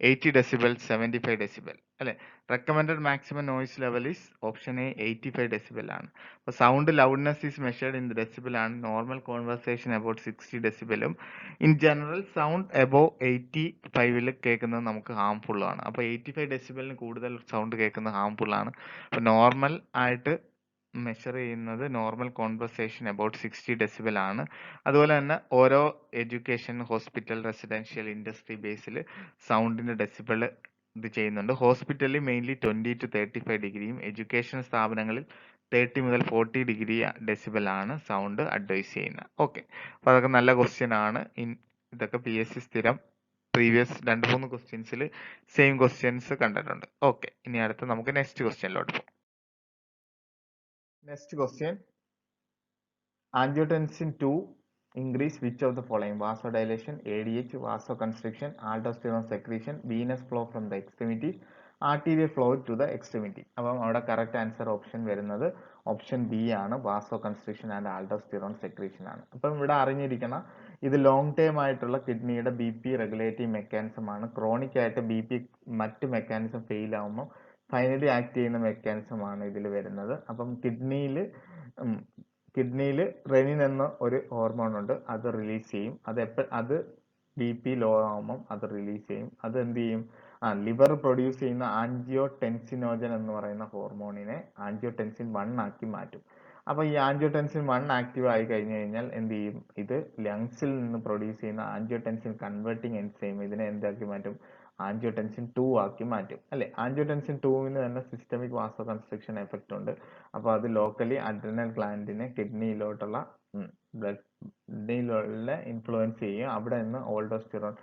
80 decibel, 75 decibel. അല്ലെ, recommended maximum noise level is option A 85 decibel ആണ്. അപ്പോൾ sound loudness is measured in the decibel ആണ്. Normal conversation about 60 decibel. In general sound above 85 കേൾക്കുന്നത് നമുക്ക് harmful ആണ്. അപ്പോൾ 85 decibel കൂടുതൽ sound കേൾക്കുന്നത് harmful ആണ്. അപ്പോൾ നോർമൽ ആയിട്ട് മെഷർ ചെയ്യുന്നത് നോർമൽ കോൺവെർസേഷൻ അബൌട്ട് 60 ഡെസിബൽ ആണ്. അതുപോലെ തന്നെ ഓരോ എഡ്യൂക്കേഷൻ, ഹോസ്പിറ്റൽ, റെസിഡൻഷ്യൽ, ഇൻഡസ്ട്രി ബേസിൽ സൗണ്ടിന്റെ ഡെസിബൽ ഇത് ചെയ്യുന്നുണ്ട്. ഹോസ്പിറ്റലിൽ മെയിൻലി 20 to 35 ഡിഗ്രിയും എഡ്യൂക്കേഷൻ സ്ഥാപനങ്ങളിൽ 30 മുതൽ 40 ഡിഗ്രി ഡെസിബൽ ആണ് സൗണ്ട് അഡ്വൈസ് ചെയ്യുന്നത്. ഓക്കെ, അപ്പോൾ അതൊക്കെ നല്ല ക്വസ്റ്റ്യൻ ആണ്. ഇതൊക്കെ PSC സ്ഥിരം പ്രീവിയസ് 2-3 ക്വസ്റ്റ്യൻസിൽ സെയിം ക്വസ്റ്റ്യൻസ് കണ്ടിട്ടുണ്ട്. ഓക്കെ, ഇനി അടുത്ത നമുക്ക് നെക്സ്റ്റ് ക്വസ്റ്റ്യനിലോട്ട് പോകാം. Next question. Angiotensin 2 increase which of the following? Vasodilation, ADH, vasoconstriction, aldosterone secretion, venous flow from the extremities, arterial flow to the extremity. അപ്പം അവിടെ കറക്റ്റ് ആൻസർ ഓപ്ഷൻ വരുന്നത് option B ആണ്. വാസോകൺസ്ട്രിക്ഷൻ ആൻഡ് ആൾഡോസ്റ്റിറോൺ സെക്രീഷൻ ആണ്. അപ്പം ഇവിടെ അറിഞ്ഞിരിക്കണം, ഇത് long term ആയിട്ടുള്ള കിഡ്നിയുടെ BP റെഗുലേറ്റീവ് മെക്കാനിസം ആണ്. ക്രോണിക് ആയിട്ട് BP മറ്റ് മെക്കാനിസം ഫെയിൽ ആകുമ്പോൾ ഫൈനലി ആക്ട് ചെയ്യുന്ന മെക്കാനിസം ആണ് ഇതിൽ വരുന്നത്. അപ്പം കിഡ്നിയിൽ റെനിൻ എന്ന ഒരു ഹോർമോൺ ഉണ്ട്, അത് റിലീസ് ചെയ്യും. അത് BP ലോ ആകുമ്പം അത് റിലീസ് ചെയ്യും. അത് എന്ത് ചെയ്യും? ലിവർ പ്രൊഡ്യൂസ് ചെയ്യുന്ന ആൻജിയോടെൻസിനോജൻ എന്ന് പറയുന്ന ഹോർമോണിനെ ആൻജിയോടെൻസിൻ 1 ആക്കി മാറ്റും. അപ്പൊ ഈ ആൻജിയോടെൻസിൻ 1 ആക്റ്റീവ് ആയി കഴിഞ്ഞു കഴിഞ്ഞാൽ എന്ത് ചെയ്യും? ഇത് ലങ്സിൽ നിന്ന് പ്രൊഡ്യൂസ് ചെയ്യുന്ന ആൻജിയോടെൻസിൻ കൺവേർട്ടിംഗ് എൻസൈം ഇതിനെ എന്താക്കി മാറ്റും? ആൻജിയോടെൻസിൻ 2 ആക്കി മാറ്റും അല്ലെ. ആൻജിയോടെൻസിൻ 2 തന്നെ സിസ്റ്റമിക് വാസോകൺസ്ട്രിക്ഷൻ എഫക്റ്റ് ഉണ്ട്. അപ്പോൾ അത് ലോക്കലി അഡ്രിനൽ ഗ്ലാൻഡിനെ കിഡ്നിയിലോട്ടുള്ള കിഡ്നിയിലുള്ള ഇൻഫ്ലുവൻസ് ചെയ്യും. അവിടെ നിന്ന് ഓൾഡോസ്റ്റിറോൺ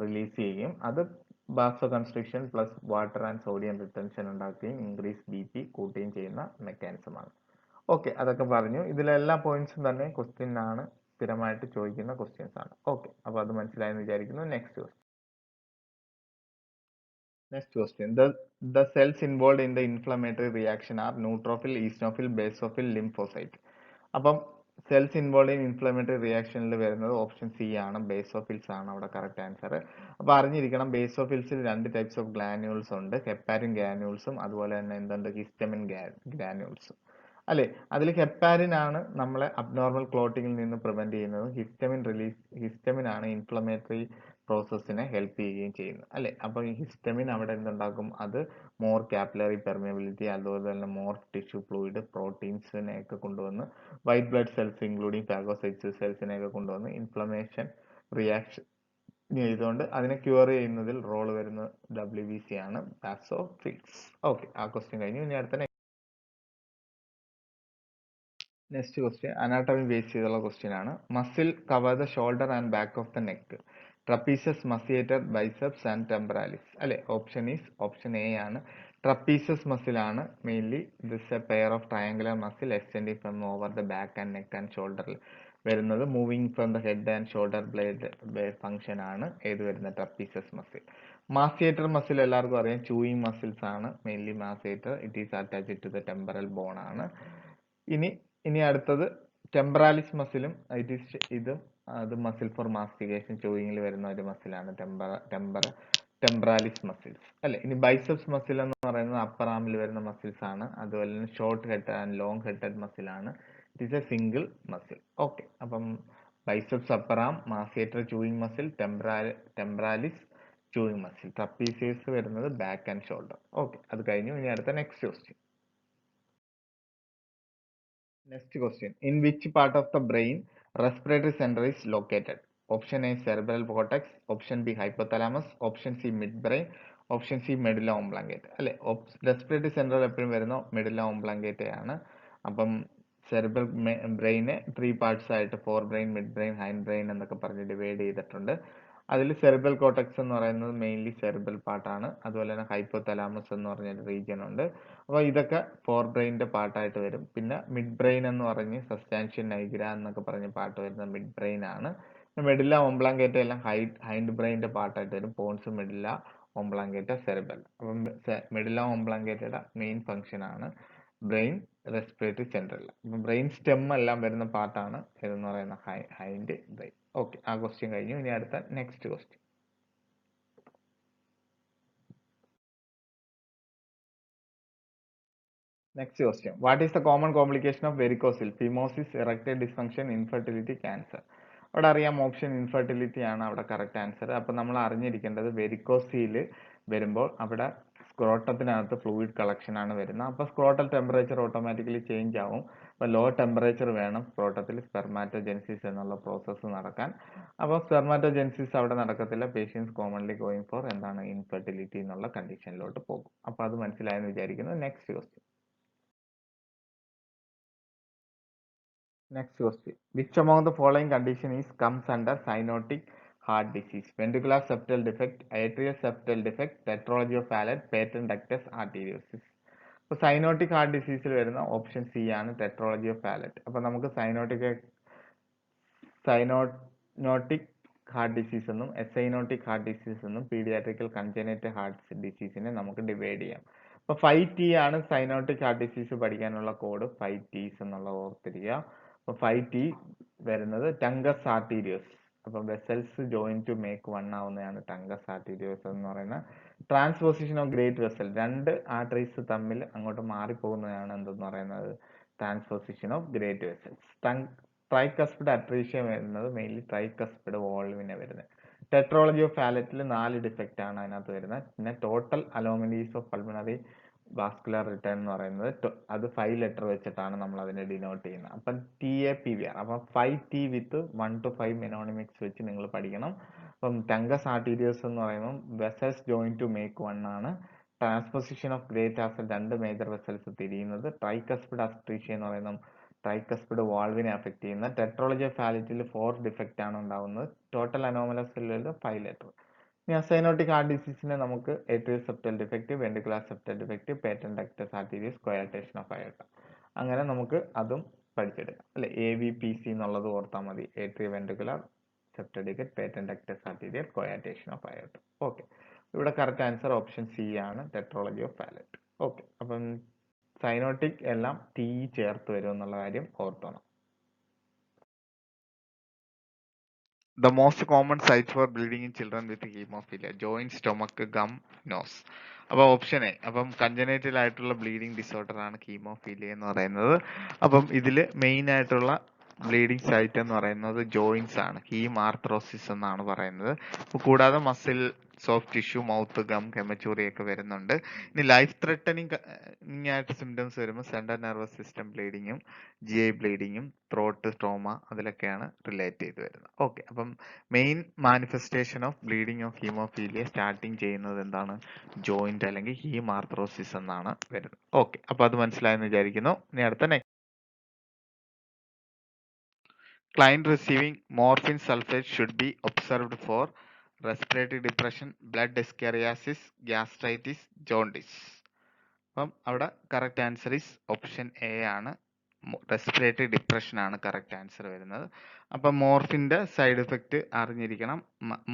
റിലീസ് ചെയ്യും. അത് vasoconstriction plus water and sodium retention ഉണ്ടാക്കുകയും ഇൻക്രീസ് BP കൂട്ടുകയും ചെയ്യുന്ന മെക്കാനിസമാണ്. ഓക്കെ, അതൊക്കെ പറഞ്ഞു. ഇതിലെല്ലാ പോയിന്റ്സും തന്നെ ക്വസ്റ്റ്യൻ ആണ്, സ്ഥിരമായിട്ട് ചോദിക്കുന്ന ക്വസ്റ്റ്യൻസ് ആണ്. ഓക്കെ, അപ്പോൾ അത് മനസ്സിലായെന്ന് വിചാരിക്കുന്നു. Next question. The cells involved in the inflammatory reaction are neutrophil, eosinophil, basophil, lymphocyte. അപ്പം cells involved in inflammatory reactionൽ വരുന്നത് ഓപ്ഷൻ സി ആണ്. ബേസോഫിൽസ് ആണ് അവിടെ കറക്റ്റ് ആൻസർ. അപ്പോൾ അറിഞ്ഞിരിക്കണം, ബേസോഫിൽസിൽ 2 ടൈപ്സ് ഓഫ് ഗ്രാനുൾസ് ഉണ്ട്. ഹെപ്പാരിൻ ഗ്രാനുൾസും അതുപോലെ തന്നെ എന്തുണ്ട്? ഹിസ്റ്റമിൻ ഗ്രാനുൾസും അല്ലെ. അതിൽ ഹെപ്പാരിൻ ആണ് നമ്മളെ അബ്നോർമൽ ക്ലോട്ടിങ്ങിൽ നിന്ന് പ്രിവെന്റ് ചെയ്യുന്നത്. ഹിസ്റ്റമിൻ ആണ് ഇൻഫ്ലമേറ്ററി പ്രോസസ്സിനെ ഹെൽപ്പ് ചെയ്യുകയും ചെയ്യുന്നത് അല്ലെ. അപ്പൊ ഈ ഹിസ്റ്റമിൻ അവിടെ എന്തുണ്ടാക്കും? അത് മോർ കാപ്പിലറി പെർമിയബിലിറ്റി, അതുപോലെ തന്നെ മോർ ടിഷ്യൂ ഫ്ലൂയിഡ്, പ്രോട്ടീൻസിനെ ഒക്കെ കൊണ്ടുവന്ന് white blood cells including phagocytes സെൽസിനെ ഒക്കെ കൊണ്ടുവന്ന് ഇൻഫ്ലമേഷൻ റിയാക്ഷൻ ചെയ്തുകൊണ്ട് അതിനെ ക്യൂർ ചെയ്യുന്നതിൽ റോൾ വരുന്ന WBC ആണ്, ബാസോഫിൽസ്. ഓക്കെ, ആ ക്വസ്റ്റ്യൻ കഴിഞ്ഞു. ഇനി അടുത്ത നെക്സ്റ്റ് ക്വസ്റ്റ്യൻ അനാട്ടമി ബേസ് ചെയ്തുള്ള ക്വസ്റ്റ്യൻ ആണ്. Muscle cover the shoulder and back of the neck. Trapezius, masseter, biceps and temporalis അല്ലെ. ഓപ്ഷൻ എ ആണ്. ട്രപ്പീസസ് മസിൽ ആണ് mainly. This a pair of triangular muscle extending from over the back and neck and ഷോൾഡറിൽ വരുന്നത്. Moving from the head and shoulder blade function ആണ് ഏത് വരുന്നത്? Trapezius muscle. Masseter muscle എല്ലാവർക്കും അറിയാം, chewing muscles ആണ് mainly മാസിയേറ്റർ. It is attached to the temporal bone ആണ്. ഇനി അടുത്തത് ടെമ്പറാലിസ് മസിലും അത് മസിൽ ഫോർ മാസ്റ്റിക്കേഷൻ, ചൂയിങ്ങിൽ വരുന്ന ഒരു മസിലാണ് ടെമ്പറാലിസ് മസിൽസ് അല്ലെ. ഇനി ബൈസെപ്സ് മസിൽ എന്ന് പറയുന്നത് അപ്പർ ആമിൽ വരുന്ന മസിൽസ് ആണ്. അതുപോലെ തന്നെ short head and long headed muscle ആണ്. It is a single muscle. Okay, അപ്പം biceps, upper arm, masseter, chewing muscle, temporalis, chewing muscle. Trapezius വരുന്നത് back and shoulder. Okay, അത് കഴിഞ്ഞു. ഇനി അടുത്ത next question. Next question. In which part of the brain respiratory center is located? Option A cerebral cortex, option B hypothalamus, option C midbrain, option C medulla oblongata. അല്ലെ, respiratory center എപ്പോഴും വരുന്ന medulla oblongata ആണ്. അപ്പം cerebral ബ്രെയിനെ 3 parts ആയിട്ട് forebrain, midbrain, hindbrain എന്നൊക്കെ പറഞ്ഞ് divide ചെയ്തിട്ടുണ്ട്. അതിൽ സെറിബ്രൽ കോർട്ടക്സ് എന്ന് പറയുന്നത് മെയിൻലി സെറിബ്രൽ പാർട്ടാണ്. അതുപോലെ തന്നെ ഹൈപ്പോതലാമസ് എന്ന് പറഞ്ഞൊരു റീജിയൻ ഉണ്ട്. അപ്പോൾ ഇതൊക്കെ ഫോർ ബ്രെയിനിന്റെ പാർട്ടായിട്ട് വരും. പിന്നെ മിഡ് ബ്രെയിൻ എന്ന് പറഞ്ഞ് സബ്സ്റ്റാൻഷ്യൽ നൈഗ്ര എന്നൊക്കെ പറഞ്ഞ പാർട്ട് വരുന്നത് മിഡ് ബ്രെയിൻ ആണ്. മെഡില്ല ഓംബ്ലാങ്കേറ്റ എല്ലാം ഹൈൻഡ് ബ്രെയിനിന്റെ പാർട്ടായിട്ട് വരും. Ponce, മെഡില്ല ഓംബ്ലാങ്കേറ്റ, cerebral. അപ്പം മെഡില്ല ഓംബ്ലാങ്കേറ്റയുടെ മെയിൻ ഫംഗ്ഷൻ ആണ് ബ്രെയിൻ റെസ്പിറേറ്ററി സെൻട്രൽ. അപ്പം ബ്രെയിൻ സ്റ്റെം എല്ലാം വരുന്ന പാർട്ടാണ് ഏതെന്ന് പറയുന്ന ഹൈൻഡ് ബ്രെയിൻ. ഓക്കെ, ആ ക്വസ്റ്റ്യൻ കഴിഞ്ഞു. ഇനി അടുത്ത next question. Next question. What is the common complication of varicocele? Phimosis, erectile dysfunction, infertility, cancer. അവിടെ അറിയാം ഓപ്ഷൻ ഇൻഫെർട്ടിലിറ്റി ആണ് അവിടെ കറക്റ്റ് ആൻസർ. അപ്പൊ നമ്മൾ അറിഞ്ഞിരിക്കേണ്ടത് വെരിക്കോസീൽ വരുമ്പോൾ അവിടെ സ്ക്രോട്ടത്തിനകത്ത് ഫ്ലൂയിഡ് കളക്ഷൻ ആണ് വരുന്നത്. അപ്പൊ സ്ക്രോട്ടൽ ടെമ്പറേച്ചർ ഓട്ടോമാറ്റിക്കലി ചേഞ്ച് ആവും. അപ്പൊ ലോ ടെമ്പറേച്ചർ വേണം സ്ക്രോട്ടത്തിൽ സ്പെർമാറ്റോജെനിസിസ് എന്നുള്ള പ്രോസസ്സ് നടക്കാൻ. അപ്പോൾ സ്പെർമാറ്റോജെനിസിസ് അവിടെ നടക്കത്തില്ല. പേഷ്യൻസ് കോമൺലി ഗോയിങ് ഫോർ എന്താണ് ഇൻഫെർട്ടിലിറ്റി എന്നുള്ള കണ്ടീഷനിലോട്ട് പോകും. അപ്പൊ അത് മനസ്സിലായെന്ന് വിചാരിക്കുന്നു. Next question. Next question. Which among the following condition comes under cyanotic heart disease? Ventricular septal defect, atrial septal defect, tetralogy of Fallot, patent ductus arteriosus. അപ്പോൾ cyanotic heart ഡിസീസിൽ വരുന്ന option C ആണ് tetralogy of ഫാലറ്റ്. അപ്പോൾ നമുക്ക് cyanotic heart disease എന്നും എസൈനോട്ടിക് heart disease എന്നും പീഡിയാട്രിക്കൽ congenital heart ഡിസീസിനെ നമുക്ക് divide ചെയ്യാം. അപ്പൊ 5T ആണ് സൈനോട്ടിക് ഹാർട്ട് ഡിസീസ് പഠിക്കാനുള്ള കോഡ്. 5Ts എന്നുള്ള ഓർത്തിരിക്കുക. അപ്പൊ 5T വരുന്നത് ടങ്കസ് ആർട്ടീരിയോസ്. അപ്പൊ vessels join to make one ആവുന്നതാണ് ടങ്കസ് ആർട്ടീരിയോസ് എന്ന് പറയുന്ന ട്രാൻസ്പോസിഷൻ ഓഫ് ഗ്രേറ്റ് വെസൽ. രണ്ട് ആർട്ടറീസ് തമ്മിൽ അങ്ങോട്ട് മാറിപ്പോകുന്നതാണ് എന്തെന്ന് പറയുന്നത് transposition of great vessels. Tricuspid atresia വരുന്നത് മെയിൻലി ട്രൈകസ്പിഡ് വോൾവിനെ വരുന്നത്. ടെട്രോളജി ഓഫ് ഫാലറ്റിൽ 4 ഡിഫക്റ്റ് ആണ് അതിനകത്ത് വരുന്നത്. പിന്നെ total anomalies of pulmonary vascular return എന്ന് പറയുന്നത് അത് 5 ലെറ്റർ വെച്ചിട്ടാണ് നമ്മൾ അതിനെ ഡിനോട്ട് ചെയ്യുന്നത്. അപ്പം TAPVR. അപ്പം 5T വിത്ത് 1 to 5 മെനോണിമിക്സ് വെച്ച് നിങ്ങൾ പഠിക്കണം. അപ്പം ടങ്കസ് ആർട്ടീരിയോസ് എന്ന് പറയുമ്പോൾ vessels join to make one ആണ്. Transposition of great vessel 2 major vessels തിരിയുന്നത്. ട്രൈകസ്പിഡ് അട്രീഷ്യ എന്ന് പറയുന്നത് ട്രൈകസ്പിഡ് വാൾവിനെ അഫക്ട് ചെയ്യുന്ന. ടെട്രോളജി ഓഫ് ഫാലറ്റിൽ 4 ഡിഫക്റ്റ് ആണ് ഉണ്ടാവുന്നത്. ടോട്ടൽ അനോമലസിൽ 5 ലെറ്റർ. ഇനി അസൈനോട്ടിക് ഹാർട്ട് ഡിസീസിനെ നമുക്ക് atrial septal defect, ventricular septal defect, patent ductus arteriosus, coarctation of aorta. അങ്ങനെ നമുക്ക് അതും പഠിച്ചെടുക്കാം അല്ലെ. AVPC എന്നുള്ളത് ഓർത്താൽ മതി. Atrial ventricular septal defect, patent ductus arterial, കോയാൽട്ടേഷൻ of aorta. Okay, ഇവിടെ കറക്റ്റ് ആൻസർ ഓപ്ഷൻ സി ആണ് ടെട്രോളജി ഓഫ് ഫാലറ്റ്. ഓക്കെ, അപ്പം സൈനോട്ടിക് എല്ലാം T ചേർത്ത് വരും എന്നുള്ള കാര്യം ഓർത്തോണം. The most common sites for bleeding in children with hemophilia: joint, stomach, gum, nose. അപ്പോൾ ഓപ്ഷൻ എ. അപ്പം കൺജനൈറ്റൽ ആയിട്ടുള്ള ബ്ലീഡിംഗ് ഡിസോർഡർ ആണ് ഹീമോഫീലിയ എന്ന് പറയുന്നത്. അപ്പം ഇതിൽ മെയിൻ ആയിട്ടുള്ള ബ്ലീഡിംഗ് സൈറ്റ് എന്ന് പറയുന്നത് ജോയിന്റ്സ് ആണ്. ഹീം ആർത്രോസിസ് എന്നാണ് പറയുന്നത്. കൂടാതെ muscle, soft tissue, mouth, gum, haematuria ഒക്കെ വരുന്നുണ്ട്. ഇനി ലൈഫ് ത്രെട്ടനിങ് ആയിട്ട് സിംറ്റംസ് വരുമ്പോൾ സെൻട്രൽ നെർവസ് സിസ്റ്റം ബ്ലീഡിങ്ങും GI ബ്ലീഡിങ്ങും ത്രോട്ട്, സ്ട്രോമ അതിലൊക്കെയാണ് റിലേറ്റ് ചെയ്ത് വരുന്നത്. ഓക്കെ, അപ്പം main manifestation of bleeding of haemophilia starting ചെയ്യുന്നത് എന്താണ്? ജോയിന്റ് അല്ലെങ്കിൽ ഹീം ആർത്രോസിസ് എന്നാണ് വരുന്നത്. ഓക്കെ, അപ്പൊ അത് മനസ്സിലായെന്ന് വിചാരിക്കുന്നു. ഇനി അടുത്ത client receiving morphine sulfate should be observed for respiratory depression, blood scariasis, gastritis, jaundice. അപ്പം അവിടെ correct answer is option A ആണ്. റെസ്പിറേറ്ററി ഡിപ്രഷൻ ആണ് കറക്റ്റ് ആൻസർ വരുന്നത്. അപ്പം മോർഫിന്റെ സൈഡ് എഫക്റ്റ് അറിഞ്ഞിരിക്കണം.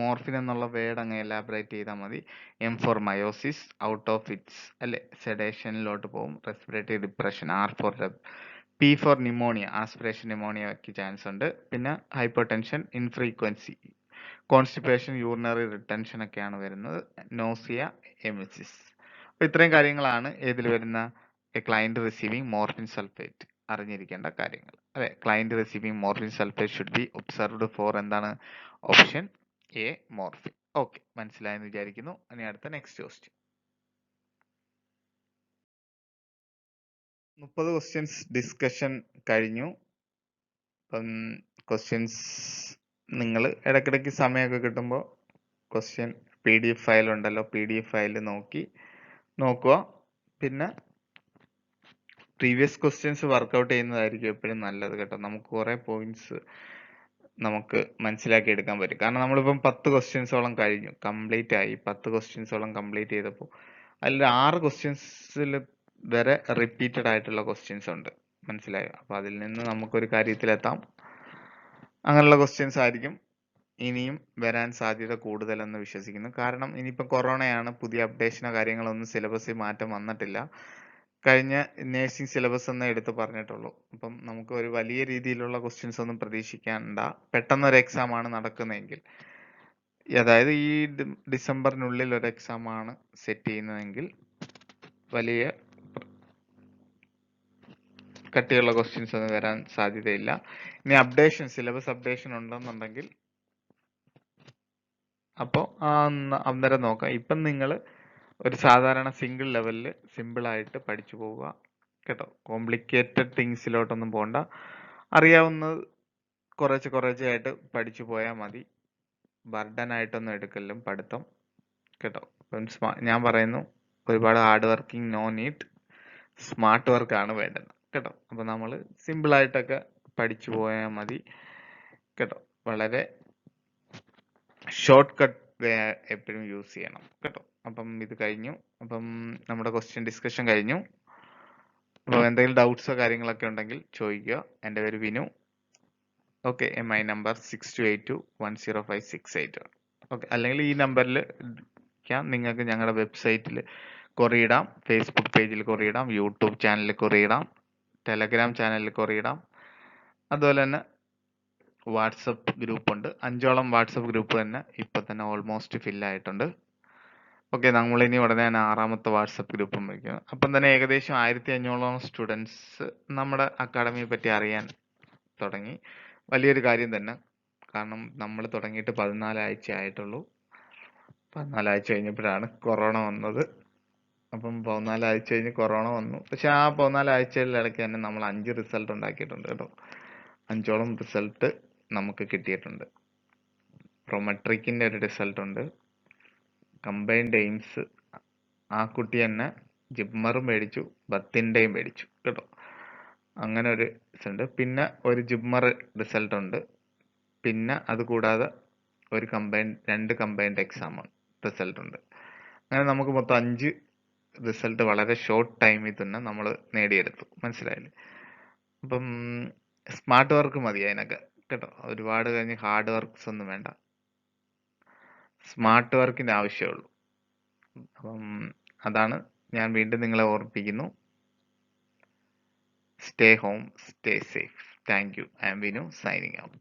മോർഫിൻ എന്നുള്ള വേർഡ് അങ്ങ് എലാബറേറ്റ് ചെയ്താൽ മതി. M for miosis, out of its അല്ലെ സെഡേഷനിലോട്ട് പോകും. Respiratory depression. R for P for pneumonia, aspiration pneumonia ഒക്കെ ചാൻസ് ഉണ്ട്. പിന്നെ hypertension, infrequency, constipation, urinary retention ഒക്കെയാണ് വരുന്നത്. Nausea, emesis. അപ്പൊ ഇത്രയും കാര്യങ്ങളാണ് ഏതിൽ വരുന്ന ക്ലയന്റ് റിസീവിംഗ് മോർഫിൻ സൾഫേറ്റ് അറിഞ്ഞിരിക്കേണ്ട കാര്യങ്ങൾ അല്ലെ. Client receiving morphine sulphate should be observed for എന്താണ്? Option A morphine. ഓക്കെ, മനസ്സിലായെന്ന് വിചാരിക്കുന്നു. ഇനി അടുത്ത നെക്സ്റ്റ് ക്വസ്റ്റ്യൻ. 30 ക്വസ്റ്റ്യൻസ് ഡിസ്കഷൻ കഴിഞ്ഞു. അപ്പം ക്വസ്റ്റ്യൻസ് നിങ്ങൾ ഇടയ്ക്കിടയ്ക്ക് സമയമൊക്കെ കിട്ടുമ്പോൾ ക്വസ്റ്റ്യൻ PDF ഫയൽ ഉണ്ടല്ലോ, PDF ഫയൽ നോക്കുക. പിന്നെ പ്രീവിയസ് ക്വസ്റ്റ്യൻസ് വർക്കൗട്ട് ചെയ്യുന്നതായിരിക്കും എപ്പോഴും നല്ലത് കേട്ടോ. നമുക്ക് കുറേ പോയിന്റ്സ് നമുക്ക് മനസ്സിലാക്കി എടുക്കാൻ പറ്റും. കാരണം നമ്മളിപ്പം 10 ക്വസ്റ്റ്യൻസോളം കഴിഞ്ഞു, കംപ്ലീറ്റ് ആയി. 10 ക്വസ്റ്റ്യൻസോളം കംപ്ലീറ്റ് ചെയ്തപ്പോൾ അതിൽ 6 ക്വസ്റ്റ്യൻസിൽ വരെ റിപ്പീറ്റഡ് ആയിട്ടുള്ള ക്വസ്റ്റ്യൻസ് ഉണ്ട്, മനസ്സിലായോ? അപ്പോൾ അതിൽ നിന്ന് നമുക്കൊരു കാര്യത്തിലെത്താം. അങ്ങനെയുള്ള ക്വസ്റ്റ്യൻസ് ആയിരിക്കും ഇനിയും വരാൻ സാധ്യത കൂടുതലെന്ന് വിശ്വസിക്കുന്നു. കാരണം ഇനിയിപ്പോൾ കൊറോണയാണ്, പുതിയ അപ്ഡേഷനോ കാര്യങ്ങളൊന്നും സിലബസിൽ മാറ്റം വന്നിട്ടില്ല. കഴിഞ്ഞ നേഴ്സിംഗ് സിലബസ് എന്നേ എടുത്ത് പറഞ്ഞിട്ടുള്ളൂ. അപ്പം നമുക്ക് ഒരു വലിയ രീതിയിലുള്ള ക്വസ്റ്റ്യൻസ് ഒന്നും പ്രതീക്ഷിക്കണ്ട. പെട്ടെന്നൊരു എക്സാം ആണ് നടക്കുന്നതെങ്കിൽ, അതായത് ഈ ഡിസംബറിനുള്ളിൽ ഒരു എക്സാം ആണ് സെറ്റ് ചെയ്യുന്നതെങ്കിൽ വലിയ കട്ടിയുള്ള ക്വസ്റ്റ്യൻസ് ഒന്നും വരാൻ സാധ്യതയില്ല. ഇനി സിലബസ് അപ്ഡേഷൻ ഉണ്ടെന്നുണ്ടെങ്കിൽ അപ്പോൾ അന്നേരം നോക്കാം. ഇപ്പം നിങ്ങൾ ഒരു സാധാരണ സിംഗിൾ ലെവലിൽ സിമ്പിളായിട്ട് പഠിച്ചു പോവുക കേട്ടോ. കോംപ്ലിക്കേറ്റഡ് തിങ്സിലോട്ടൊന്നും പോകണ്ട. അറിയാവുന്നത് കുറേശ്ശെ പഠിച്ചു പോയാൽ മതി. ബർഡൻ ആയിട്ടൊന്നും എടുക്കലും പഠിത്തം കേട്ടോ. അപ്പം ഞാൻ പറയുന്നു, ഒരുപാട് hard working no need, smart വർക്കാണ് വേണ്ടത് കേട്ടോ. അപ്പം നമ്മൾ സിമ്പിളായിട്ടൊക്കെ പഠിച്ചു പോയാൽ മതി കേട്ടോ. വളരെ ഷോർട്ട് കട്ട് വേ എപ്പോഴും യൂസ് ചെയ്യണം കേട്ടോ. അപ്പം ഇത് കഴിഞ്ഞു. അപ്പം നമ്മുടെ ക്വസ്റ്റ്യൻ ഡിസ്കഷൻ കഴിഞ്ഞു. അപ്പോൾ എന്തെങ്കിലും ഡൗട്ട്സോ കാര്യങ്ങളൊക്കെ ഉണ്ടെങ്കിൽ ചോദിക്കുക. എൻ്റെ പേര് Vinu. Okay, MI number 6282105688. Okay, അല്ലെങ്കിൽ ഈ നമ്പറിൽ നിങ്ങൾക്ക് ഞങ്ങളുടെ വെബ്സൈറ്റിൽ കൊറിയിടാം, ഫേസ്ബുക്ക് പേജിൽ കൊറിയിടാം, യൂട്യൂബ് ചാനലിൽ കൊറിയിടാം, ടെലഗ്രാം ചാനലിൽ കൊറിയിടാം. അതുപോലെ തന്നെ വാട്സപ്പ് ഗ്രൂപ്പ് ഉണ്ട്. 5ഓളം വാട്സപ്പ് ഗ്രൂപ്പ് തന്നെ ഇപ്പൊ തന്നെ ഓൾമോസ്റ്റ് ഫില്ലായിട്ടുണ്ട്. ഓക്കെ, നമ്മളിനി ഉടനെ തന്നെ 6ാമത്തെ വാട്സപ്പ് ഗ്രൂപ്പും വയ്ക്കും. അപ്പം തന്നെ ഏകദേശം 1500ഓളം സ്റ്റുഡൻസ് നമ്മുടെ അക്കാഡമിയെ പറ്റി അറിയാൻ തുടങ്ങി. വലിയൊരു കാര്യം തന്നെ. കാരണം നമ്മൾ തുടങ്ങിയിട്ട് 14 ആഴ്ച ആയിട്ടുള്ളൂ. 14 ആഴ്ച കഴിഞ്ഞപ്പോഴാണ് കൊറോണ വന്നത്. അപ്പം 14 ആഴ്ച കഴിഞ്ഞ് കൊറോണ വന്നു. പക്ഷെ ആ 14 ആഴ്ചയിലിടയ്ക്ക് തന്നെ നമ്മൾ 5 റിസൾട്ട് ഉണ്ടാക്കിയിട്ടുണ്ട് കേട്ടോ. 5ഓളം റിസൾട്ട് നമുക്ക് കിട്ടിയിട്ടുണ്ട്. പ്രൊമെട്രിക്കിന്റെ ഒരു റിസൾട്ട് ഉണ്ട്, കമ്പൈൻഡ് എയിംസ് ആ കുട്ടി തന്നെ ജിപ്മറും മേടിച്ചു, ബത്തിൻ്റെയും മേടിച്ചു കേട്ടോ. അങ്ങനെ ഒരു ഉണ്ട്. പിന്നെ ഒരു ജിപ്മർ റിസൾട്ട് ഉണ്ട്. പിന്നെ അത് കൂടാതെ ഒരു രണ്ട് കമ്പൈൻഡ് എക്സാം റിസൾട്ട് ഉണ്ട്. അങ്ങനെ നമുക്ക് മൊത്തം 5 റിസൾട്ട് വളരെ ഷോർട്ട് ടൈമിൽ തന്നെ നമ്മൾ നേടിയെടുത്തു, മനസ്സിലായില്ലേ? അപ്പം സ്മാർട്ട് വർക്ക് മതി അതിനൊക്കെ കേട്ടോ. ഒരുപാട് കഴിഞ്ഞ് ഹാർഡ് വർക്ക്സ് ഒന്നും വേണ്ട, സ്മാർട്ട് വർക്കിന്റെ ആവശ്യമുള്ളൂ. അപ്പം അതാണ് ഞാൻ വീണ്ടും നിങ്ങളെ ഓർമ്മിപ്പിക്കുന്നു. Stay home, stay safe. Thank you. I am Vinu signing out.